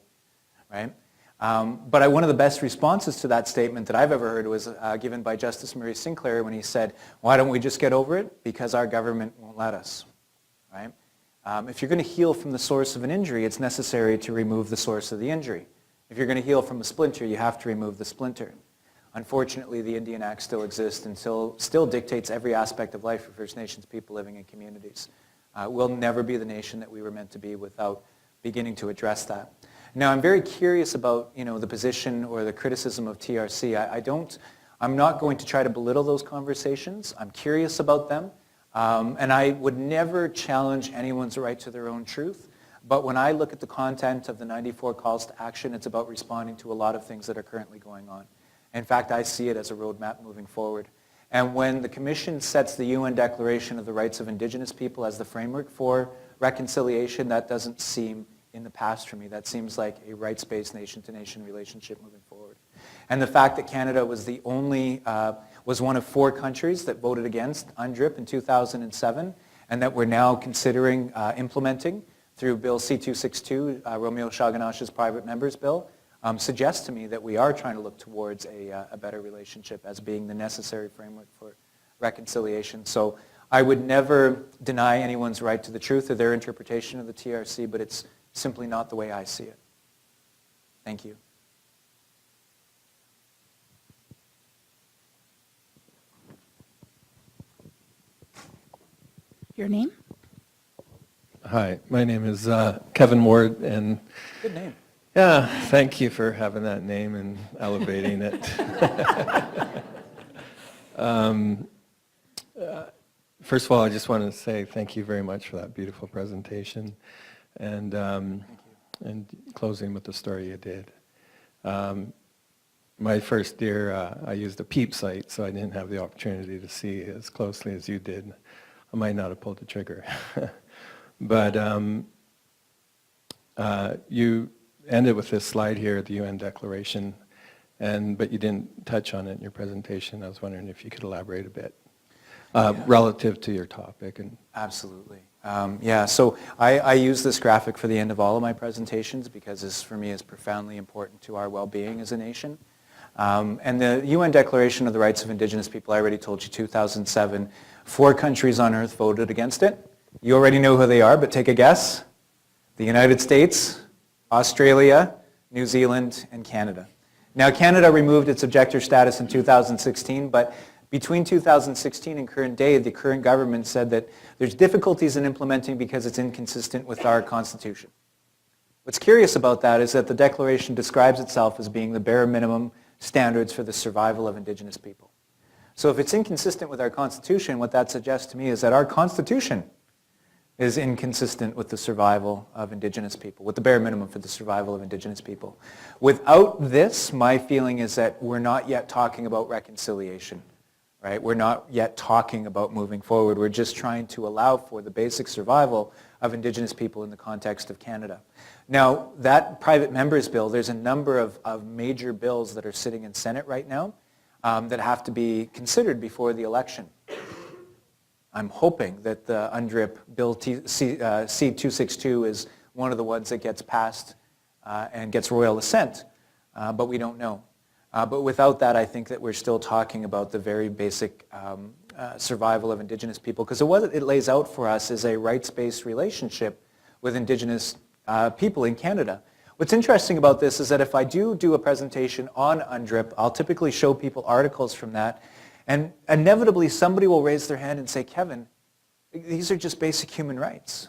Right? But one of the best responses to that statement that I've ever heard was given by Justice Murray Sinclair when he said, why don't we just get over it? Because our government won't let us. Right? If you're going to heal from the source of an injury, it's necessary to remove the source of the injury. If you're going to heal from a splinter, you have to remove the splinter. Unfortunately, the Indian Act still exists and still dictates every aspect of life for First Nations people living in communities. We'll never be the nation that we were meant to be without beginning to address that. Now, I'm very curious about, the position or the criticism of TRC. I'm not going to try to belittle those conversations. I'm curious about them. And I would never challenge anyone's right to their own truth. But when I look at the content of the 94 calls to action, it's about responding to a lot of things that are currently going on. In fact, I see it as a roadmap moving forward. And when the Commission sets the UN Declaration of the Rights of Indigenous People as the framework for reconciliation, that doesn't seem in the past for me. That seems like a rights-based nation-to-nation relationship moving forward. And the fact that Canada was was one of 4 countries that voted against UNDRIP in 2007, and that we're now considering implementing through Bill C-262, Romeo Shaganash's private members bill, suggests to me that we are trying to look towards a better relationship as being the necessary framework for reconciliation. So I would never deny anyone's right to the truth or their interpretation of the TRC, but it's simply not the way I see it. Thank you. Your name? Hi, my name is Kevin Ward, and Good name. yeah, thank you for having that name and elevating it. First of all, I just wanted to say thank you very much for that beautiful presentation, and closing with the story you did. My first year, I used a PEEP site, so I didn't have the opportunity to see as closely as you did. I might not have pulled the trigger. But you ended with this slide here, the UN Declaration, but you didn't touch on it in your presentation. I was wondering if you could elaborate a bit relative to your topic. Absolutely. Yeah, so I use this graphic for the end of all of my presentations because this, for me, is profoundly important to our well-being as a nation. And the UN Declaration of the Rights of Indigenous People, I already told you, 2007, 4 countries on earth voted against it. You already know who they are, but take a guess. The United States, Australia, New Zealand, and Canada. Now, Canada removed its objector status in 2016, but between 2016 and current day, the current government said that there's difficulties in implementing because it's inconsistent with our Constitution. What's curious about that is that the Declaration describes itself as being the bare minimum standards for the survival of Indigenous people. So if it's inconsistent with our Constitution, what that suggests to me is that our Constitution is inconsistent with the survival of Indigenous people, with the bare minimum for the survival of Indigenous people. Without this, my feeling is that we're not yet talking about reconciliation, right? We're not yet talking about moving forward. We're just trying to allow for the basic survival of Indigenous people in the context of Canada. Now, that private members bill, there's a number of major bills that are sitting in Senate right now that have to be considered before the election. I'm hoping that the UNDRIP Bill C-262 is one of the ones that gets passed and gets royal assent, but we don't know. But without that, I think that we're still talking about the very basic survival of Indigenous people, because what it lays out for us is a rights-based relationship with Indigenous people in Canada. What's interesting about this is that if I do a presentation on UNDRIP, I'll typically show people articles from that, and inevitably somebody will raise their hand and say, Kevin, these are just basic human rights.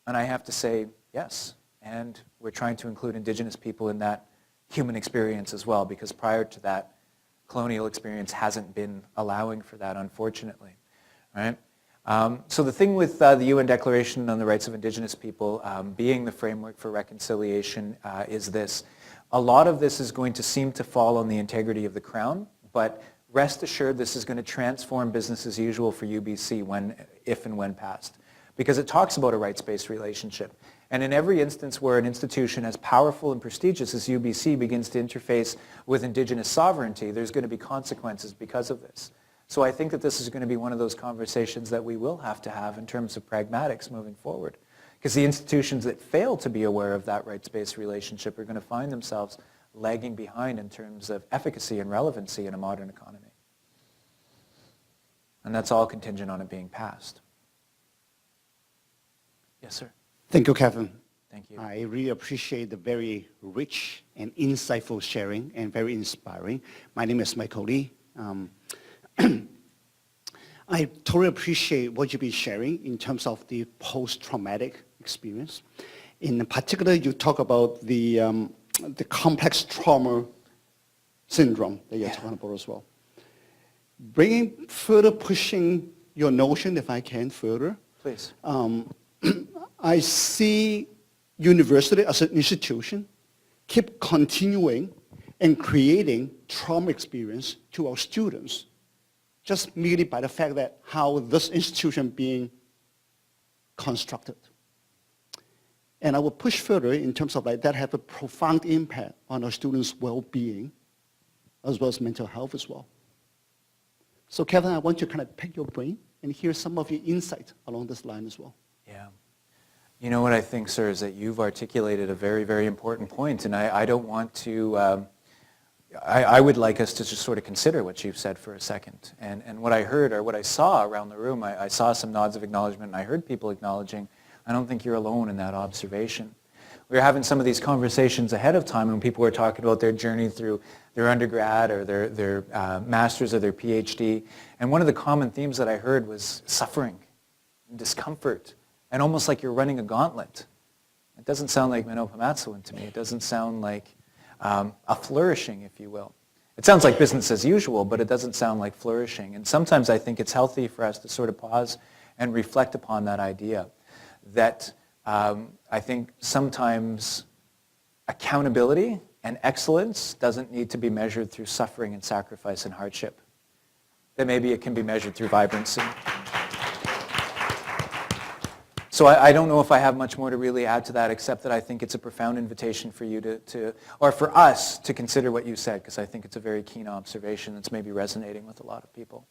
And I have to say, yes, and we're trying to include Indigenous people in that human experience as well, because prior to that, colonial experience hasn't been allowing for that, unfortunately. Right? So the thing with the UN Declaration on the Rights of Indigenous People being the framework for reconciliation is this. A lot of this is going to seem to fall on the integrity of the Crown, but rest assured this is going to transform business as usual for UBC if and when passed, because it talks about a rights-based relationship. And in every instance where an institution as powerful and prestigious as UBC begins to interface with Indigenous sovereignty, there's going to be consequences because of this. So I think that this is going to be one of those conversations that we will have to have in terms of pragmatics moving forward. Because the institutions that fail to be aware of that rights-based relationship are going to find themselves lagging behind in terms of efficacy and relevancy in a modern economy. And that's all contingent on it being passed. Yes, sir. Thank you, Kevin. Thank you. I really appreciate the very rich and insightful sharing and very inspiring. My name is Michael Lee. I totally appreciate what you've been sharing in terms of the post-traumatic experience. In particular, you talk about the complex trauma syndrome that you're talking about as well. Pushing your notion, if I can further. Please. I see university as an institution keep continuing and creating trauma experience to our students, just merely by the fact that how this institution being constructed. And I will push further in terms of that have a profound impact on our students' well-being, as well as mental health as well. So Kevin, I want to kind of pick your brain and hear some of your insight along this line as well. Yeah. You know what I think, sir, is that you've articulated a very, very important point, and I don't want to, I would like us to just sort of consider what you've said for a second. And what I heard, or what I saw around the room, I saw some nods of acknowledgement, and I heard people acknowledging, I don't think you're alone in that observation. We were having some of these conversations ahead of time when people were talking about their journey through their undergrad or their master's or their PhD, and one of the common themes that I heard was suffering and discomfort, and almost like you're running a gauntlet. It doesn't sound like Menopamatsuan to me. It doesn't sound like a flourishing, if you will. It sounds like business as usual, but it doesn't sound like flourishing. And sometimes I think it's healthy for us to sort of pause and reflect upon that idea that I think sometimes accountability and excellence doesn't need to be measured through suffering and sacrifice and hardship. That maybe it can be measured through vibrancy. So I don't know if I have much more to really add to that, except that I think it's a profound invitation for you or for us to consider what you said, because I think it's a very keen observation that's maybe resonating with a lot of people.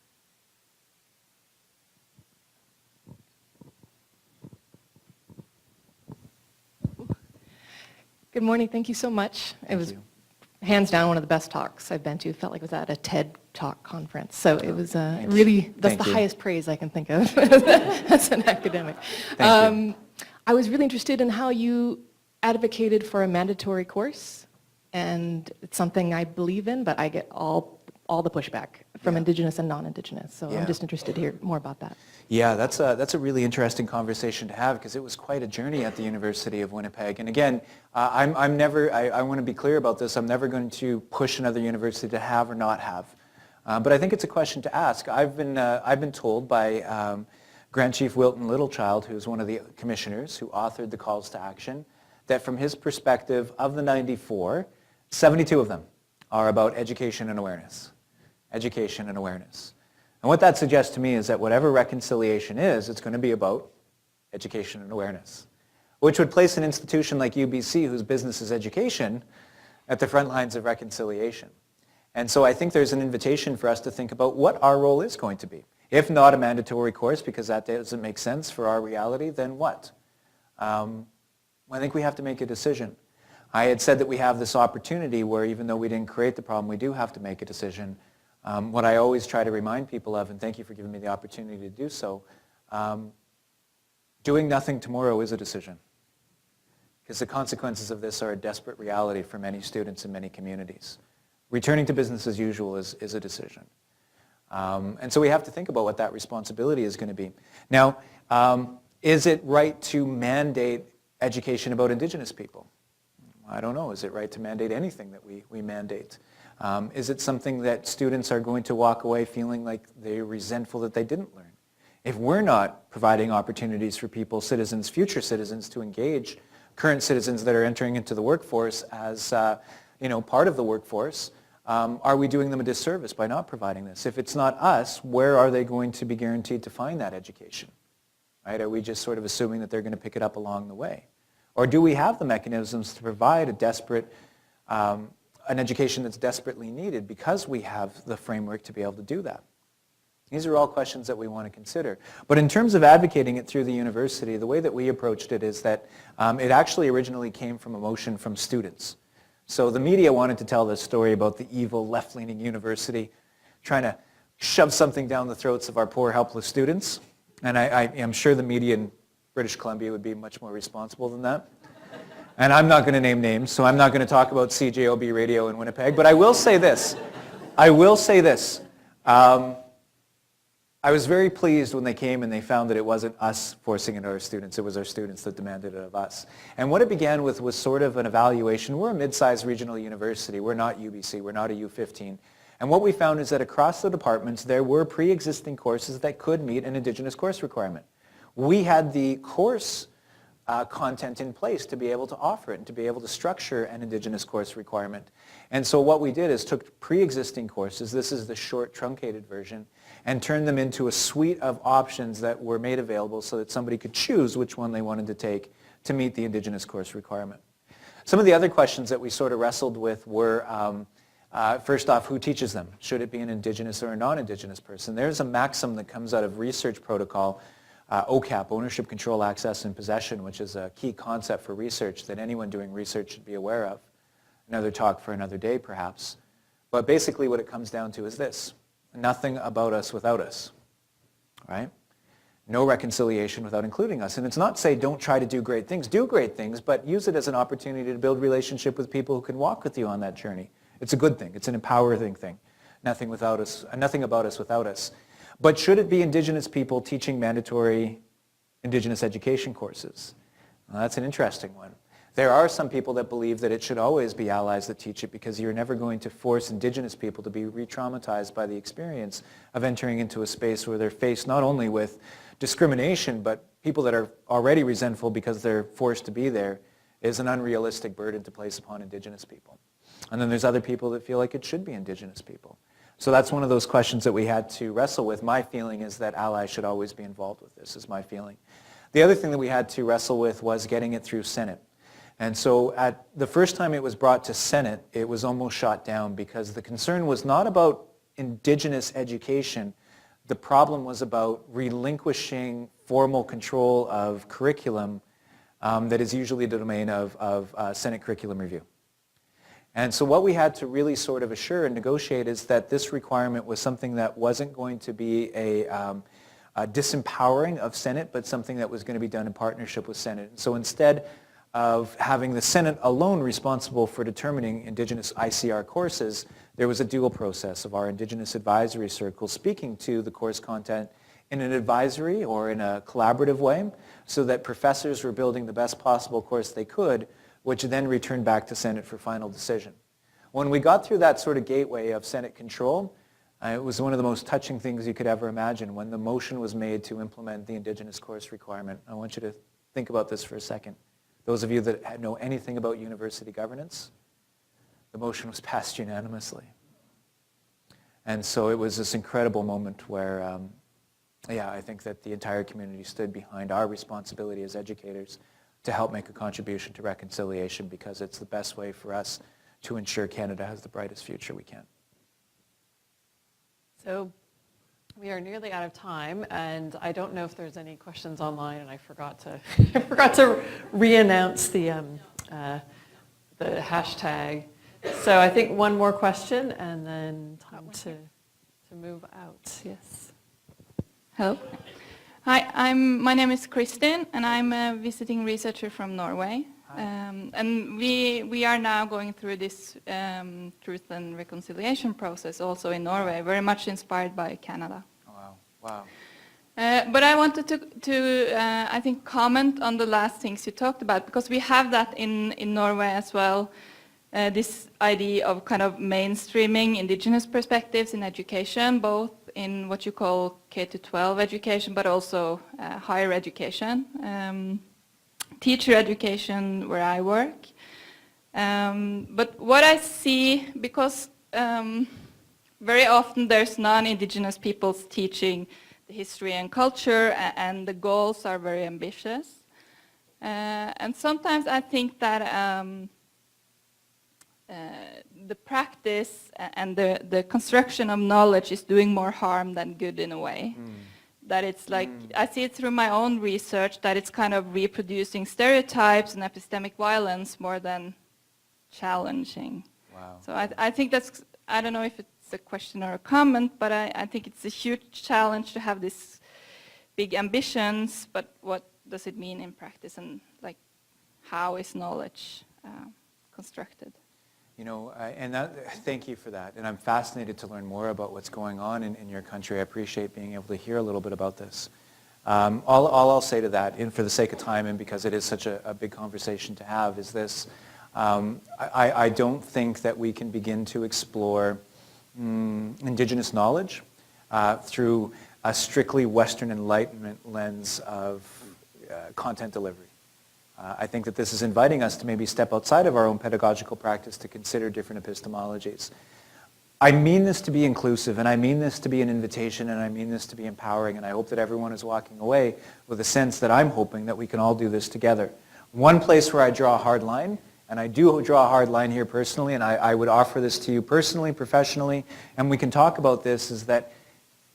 Good morning. Thank you so much. It was hands down one of the best talks I've been to. Felt like it was at a TED Talk conference. So it was really, that's the highest praise I can think of as an academic. Thank you. I was really interested in how you advocated for a mandatory course, and it's something I believe in, but I get all the pushback from Indigenous and non-Indigenous. So I'm just interested to hear more about that. Yeah, that's a really interesting conversation to have, because it was quite a journey at the University of Winnipeg. And again, I want to be clear about this. I'm never going to push another university to have or not have. But I think it's a question to ask. I've been told by Grand Chief Wilton Littlechild, who's one of the commissioners who authored the calls to action, that from his perspective, of the 94, 72 of them are about education and awareness. Education and awareness. And what that suggests to me is that whatever reconciliation is, it's going to be about education and awareness, which would place an institution like UBC, whose business is education, at the front lines of reconciliation. And so I think there's an invitation for us to think about what our role is going to be. If not a mandatory course, because that doesn't make sense for our reality, then what? I think we have to make a decision. I had said that we have this opportunity where even though we didn't create the problem, we do have to make a decision. What I always try to remind people of, and thank you for giving me the opportunity to do so, doing nothing tomorrow is a decision. Because the consequences of this are a desperate reality for many students in many communities. Returning to business as usual is a decision. And so we have to think about what that responsibility is going to be. Now, is it right to mandate education about Indigenous people? I don't know. Is it right to mandate anything that we mandate? Is it something that students are going to walk away feeling like they're resentful that they didn't learn? If we're not providing opportunities for people, citizens, future citizens, to engage current citizens that are entering into the workforce as part of the workforce, are we doing them a disservice by not providing this? If it's not us, where are they going to be guaranteed to find that education? Right? Are we just sort of assuming that they're going to pick it up along the way? Or do we have the mechanisms to provide an education that's desperately needed because we have the framework to be able to do that? These are all questions that we want to consider. But in terms of advocating it through the university, the way that we approached it is that it actually originally came from a motion from students. So the media wanted to tell this story about the evil left-leaning university trying to shove something down the throats of our poor, helpless students. And I am sure the media in British Columbia would be much more responsible than that. And I'm not going to name names, so I'm not going to talk about CJOB radio in Winnipeg, but I will say this. I was very pleased when they came and they found that it wasn't us forcing it on our students, it was our students that demanded it of us. And what it began with was sort of an evaluation. We're a mid-sized regional university. We're not UBC. We're not a U15. And what we found is that across the departments, there were pre-existing courses that could meet an Indigenous course requirement. We had the course content in place to be able to offer it and to be able to structure an Indigenous course requirement. And so what we did is took pre-existing courses, this is the short truncated version, and turned them into a suite of options that were made available so that somebody could choose which one they wanted to take to meet the Indigenous course requirement. Some of the other questions that we sort of wrestled with were, first off, who teaches them? Should it be an Indigenous or a non-Indigenous person? There's a maxim that comes out of research protocol, OCAP, Ownership, Control, Access, and Possession, which is a key concept for research that anyone doing research should be aware of. Another talk for another day, perhaps. But basically what it comes down to is this: nothing about us without us, right? No reconciliation without including us. And it's not to say don't try to do great things but use it as an opportunity to build relationship with people who can walk with you on that journey. It's a good thing. It's an empowering thing. Nothing about us without us. But should it be Indigenous people teaching mandatory Indigenous education courses? Well, that's an interesting one. There are some people that believe that it should always be allies that teach it because you're never going to force Indigenous people to be re-traumatized by the experience of entering into a space where they're faced not only with discrimination, but people that are already resentful because they're forced to be there is an unrealistic burden to place upon Indigenous people. And then there's other people that feel like it should be Indigenous people. So that's one of those questions that we had to wrestle with. My feeling is that allies should always be involved with this, is my feeling. The other thing that we had to wrestle with was getting it through Senate. And so at the first time it was brought to Senate, it was almost shot down because the concern was not about Indigenous education. The problem was about relinquishing formal control of curriculum that is usually the domain of Senate curriculum review. And so what we had to really sort of assure and negotiate is that this requirement was something that wasn't going to be a disempowering of Senate, but something that was going to be done in partnership with Senate. And so instead of having the Senate alone responsible for determining Indigenous ICR courses, there was a dual process of our Indigenous Advisory Circle speaking to the course content in an advisory or in a collaborative way so that professors were building the best possible course they could, which then returned back to Senate for final decision. When we got through that sort of gateway of Senate control, it was one of the most touching things you could ever imagine when the motion was made to implement the Indigenous course requirement. I want you to think about this for a second. Those of you that know anything about university governance, the motion was passed unanimously. And so it was this incredible moment where, I think that the entire community stood behind our responsibility as educators to help make a contribution to reconciliation because it's the best way for us to ensure Canada has the brightest future we can. So we are nearly out of time, and I don't know if there's any questions online, and I forgot to re-announce the hashtag. So I think one more question, and then time to move out. Yes. Hello. Hi, my name is Kristin, and I'm a visiting researcher from Norway. And we are now going through this truth and reconciliation process also in Norway, very much inspired by Canada. Oh, wow. But I wanted to I think, comment on the last things you talked about, because we have that in Norway as well, this idea of kind of mainstreaming Indigenous perspectives in education, both in what you call K-12 education, but also higher education. Teacher education where I work. But what I see, because very often there's non-Indigenous peoples teaching the history and culture, and the goals are very ambitious. And sometimes I think that the practice and the construction of knowledge is doing more harm than good in a way. That it's like, I see it through my own research, that it's kind of reproducing stereotypes and epistemic violence more than challenging. Wow. So I think that's, I don't know if it's a question or a comment, but I think it's a huge challenge to have these big ambitions, but what does it mean in practice, and like, how is knowledge constructed? You know, thank you for that. And I'm fascinated to learn more about what's going on in your country. I appreciate being able to hear a little bit about this. All I'll say to that, and for the sake of time and because it is such a big conversation to have, is this. I don't think that we can begin to explore Indigenous knowledge through a strictly Western Enlightenment lens of content delivery. I think that this is inviting us to maybe step outside of our own pedagogical practice to consider different epistemologies. I mean this to be inclusive, and I mean this to be an invitation, and I mean this to be empowering, and I hope that everyone is walking away with a sense that I'm hoping that we can all do this together. One place where I draw a hard line, and I do draw a hard line here personally, and I would offer this to you personally, professionally, and we can talk about this, is that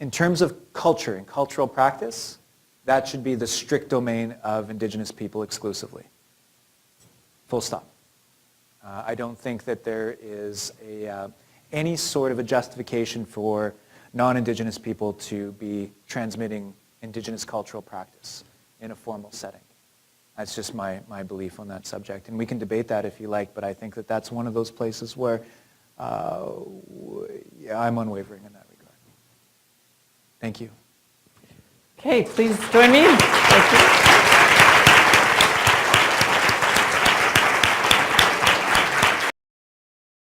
in terms of culture and cultural practice, that should be the strict domain of Indigenous people exclusively. Full stop. I don't think that there is any sort of a justification for non-Indigenous people to be transmitting Indigenous cultural practice in a formal setting. That's just my belief on that subject. And we can debate that if you like, but I think that that's one of those places where I'm unwavering in that regard. Thank you. Okay, please join me. Thank you.